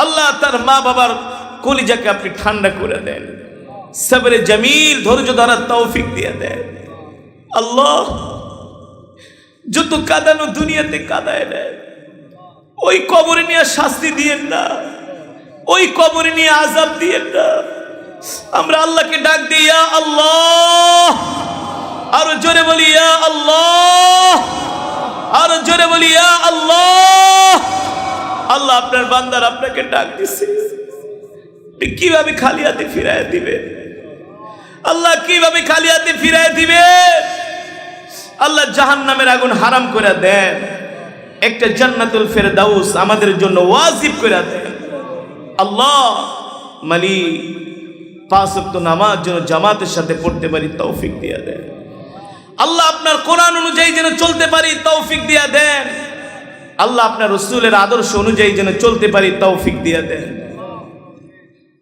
আল্লাহ। তার মা বাবার কলিজাকে আপনি ঠান্ডা করে দেন, সবরে জামিল ধৈর্য ধরার তৌফিক দিয়ে দেন আল্লাহ। যত কাঁদানো দুনিয়াতে কাঁদায় দেন, ওই কবরে নিয়ে শাস্তি দিয়েন না, ওই কবরে নিয়ে আযাব দিয়েন না। আমরা আল্লাহকে ডাক দিই ইয়া আল্লাহ, আরো জোরে বলি ইয়া আল্লাহ, আরো জোরে বলি ইয়া আল্লাহ। আল্লাহ, আপনার বান্দার আপনাকে ডাক দিছে, কিভাবে খালি হাতে ফিরায় দিবে আল্লাহ? কিভাবে খালি হাতে ফিরায় দিবে আল্লাহ? জাহান্নামের আগুন হারাম করে দেন, একটা জান্নাতুল ফেরদাউস আমাদের জন্য ওয়াজিব করে দেন আল্লাহ। মালিক, 5 ওয়াক্ত নামাজ যেন জামাতের সাথে পড়তে পারি তৌফিক দিয়ে দেন আল্লাহ। আপনার কোরআন অনুযায়ী যেন চলতে পারি তৌফিক দিয়ে দেন আল্লাহ। আপনার রাসূলের আদর্শ অনুযায়ী যেন চলতে পারি তৌফিক দিয়ে দেন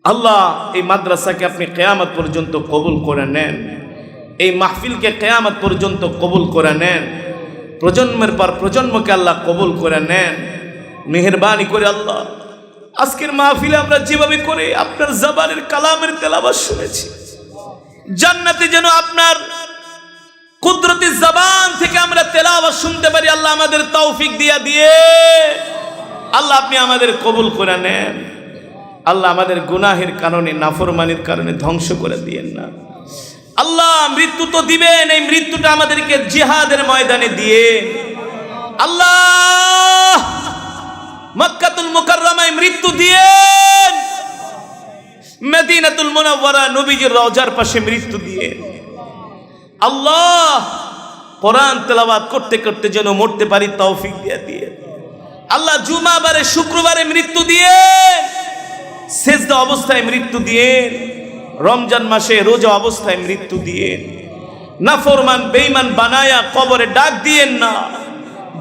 আল্লাহ। এই মাদ্রাসাকে আপনি কিয়ামত পর্যন্ত কবুল করে নেন, এই মাহফিলকে কিয়ামত পর্যন্ত কবুল করে নেন, প্রজন্মের পর প্রজন্মকে আল্লাহ কবুল করে নেন। মেহেরবানি করে আল্লাহ, আজকের মাহফিলে আমরা যেভাবে করে আপনার জবানের কালামের তেলাওয়াত শুনেছি, জান্নাতে যেন আপনার কুদরতি জবান থেকে আমরা তেলাওয়াত শুনতে পারি আল্লাহ, আমাদের তৌফিক দিয়ে আল্লাহ। আপনি আমাদের কবুল করে নেন আল্লাহ। আমাদের গুনাহের কারণে, নাফরমানির কারণে ধ্বংস করে দিয়েন না আল্লাহ। মৃত্যু তো দিবেন, এই মৃত্যুটা আমাদেরকে জিহাদের ময়দানে দিয়ে আল্লাহ। মক্কাতুল মুকাররমায় মৃত্যু দিয়েন, মদিনাতুল মুনাওয়ারা নবীজির রওজার পাশে মৃত্যু দিয়েন আল্লাহ। কোরআন তেলাওয়াত করতে করতে যেন মরতে পারি তৌফিক দিয়ে আল্লাহ। জুমাবারে শুক্রবারে মৃত্যু দিয়েন, সেজদা অবস্থায় মৃত্যু দিয়েন, রমজান মাসে রোজা অবস্থায় মৃত্যু দিয়েন। নাফরমান বেঈমান বানায়া কবরে ডাক দিয়েন না,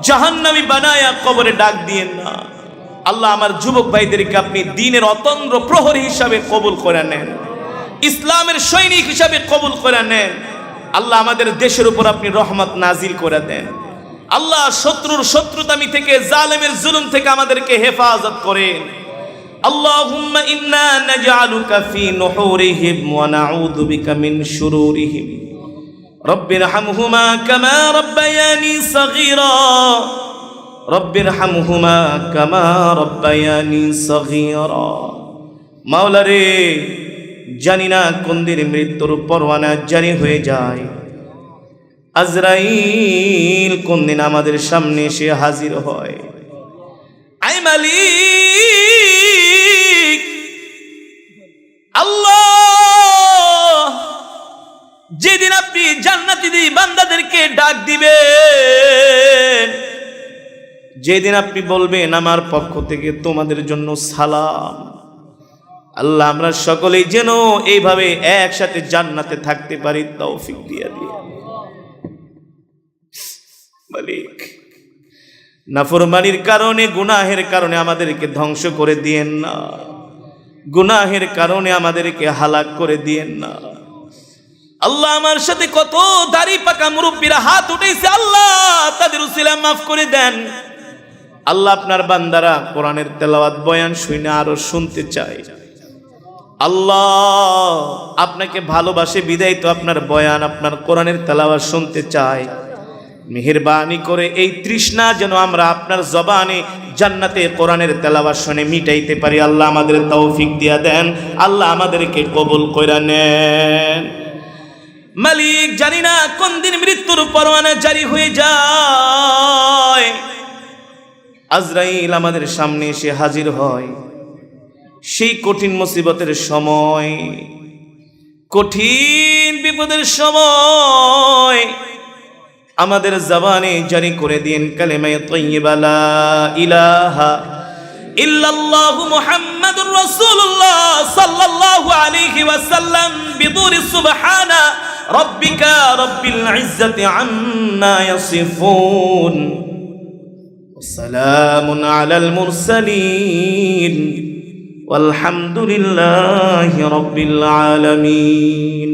জাহান্নামী বানায়া কবরে ডাক দিয়েন না আল্লাহ। আমার যুবক ভাইদেরকে আপনি দ্বীনের অতন্দ্র প্রহরী হিসাবে কবুল করে নেন, ইসলামের সৈনিক হিসাবে কবুল করে নেন আল্লাহ। আমাদের দেশের উপর আপনি রহমত নাজিল করে দেন আল্লাহ। শত্রুর শত্রুতামি থেকে, জালেমের জুলুম থেকে আমাদেরকে হেফাজত করেন اللهم إنا نجعلك في نحورهم ونعوذ بك من شرورهم رب ارحمهما كما ربياني صغيرا رب ارحمهما كما ربياني صغيرا মাওলা রে, জানি না কোন দিন মৃত্যুর পরওয়ানা জারি হয়ে যায়, আজরাইল কোন দিন আমাদের সামনে এসে হাজির হয়। আই মালিক, জান্নাতি বান্দাদেরকে ডাক দিবেন, যেদিন আপনি বলবেন আমার পক্ষ থেকে তোমাদের জন্য সালাম। আল্লাহ আমরা সকলেই যেন এইভাবে একসাথে জান্নাতে থাকতে পারি, তৌফিক দিয়ে দিয়ে মালিক। নাফরমানির কারণে, গুনাহের কারণে আমাদেরকে ধ্বংস করে দিয়েন না, গুনাহের কারণে আমাদেরকে হালাক করে দিয়েন না। আল্লাহ আমার সাথে কত দাড়ি পাকা মুরব্বীরা হাত উঠেছে, আল্লাহ তাদের উসিলা মাফ করে দেন। আল্লাহ আপনার বান্দারা কোরআনের তেলাওয়াত বয়ান শুনে আরো শুনতে চায়। আল্লাহ আপনাকে ভালোবাসে বিদায় তো আপনার বয়ান, আপনার কোরআনের তেলাওয়াত শুনতে চায়। মেহেরবানি করে এই তৃষ্ণা যেন আমরা আপনার জবানে জান্নাতে কোরআনের তেলাওয়াত শুনে মিটাইতে পারি। আল্লাহ আমাদের তৌফিক দিয়া দেন, আল্লাহ আমাদেরকে কবুল কইরা নেন। মালিক জানি না কোন দিন মৃত্যুর পরোয়ানা জারি হয়ে যায়, আজরাইল আমাদের সামনে এসে হাজির হয়। সেই কঠিন মুসিবতের সময়, কঠিন বিপদের সময় আমাদের জবানে জারি করে দিন কালেমায়ে তাইয়্যিবা লা ইলাহা ইল্লাল্লাহু মুহাম্মাদুর রাসূলুল্লাহ সাল্লাল্লাহু আলাইহি ওয়াসাল্লাম বিদুরি সুবহানা রাব্বিকা রাব্বিল ইজ্জাতি আম্মা ইয়াসিফুন ওয়া সালামুন আলাল মুরসালিন ওয়ালহামদুলিল্লাহি রাব্বিল আলামিন।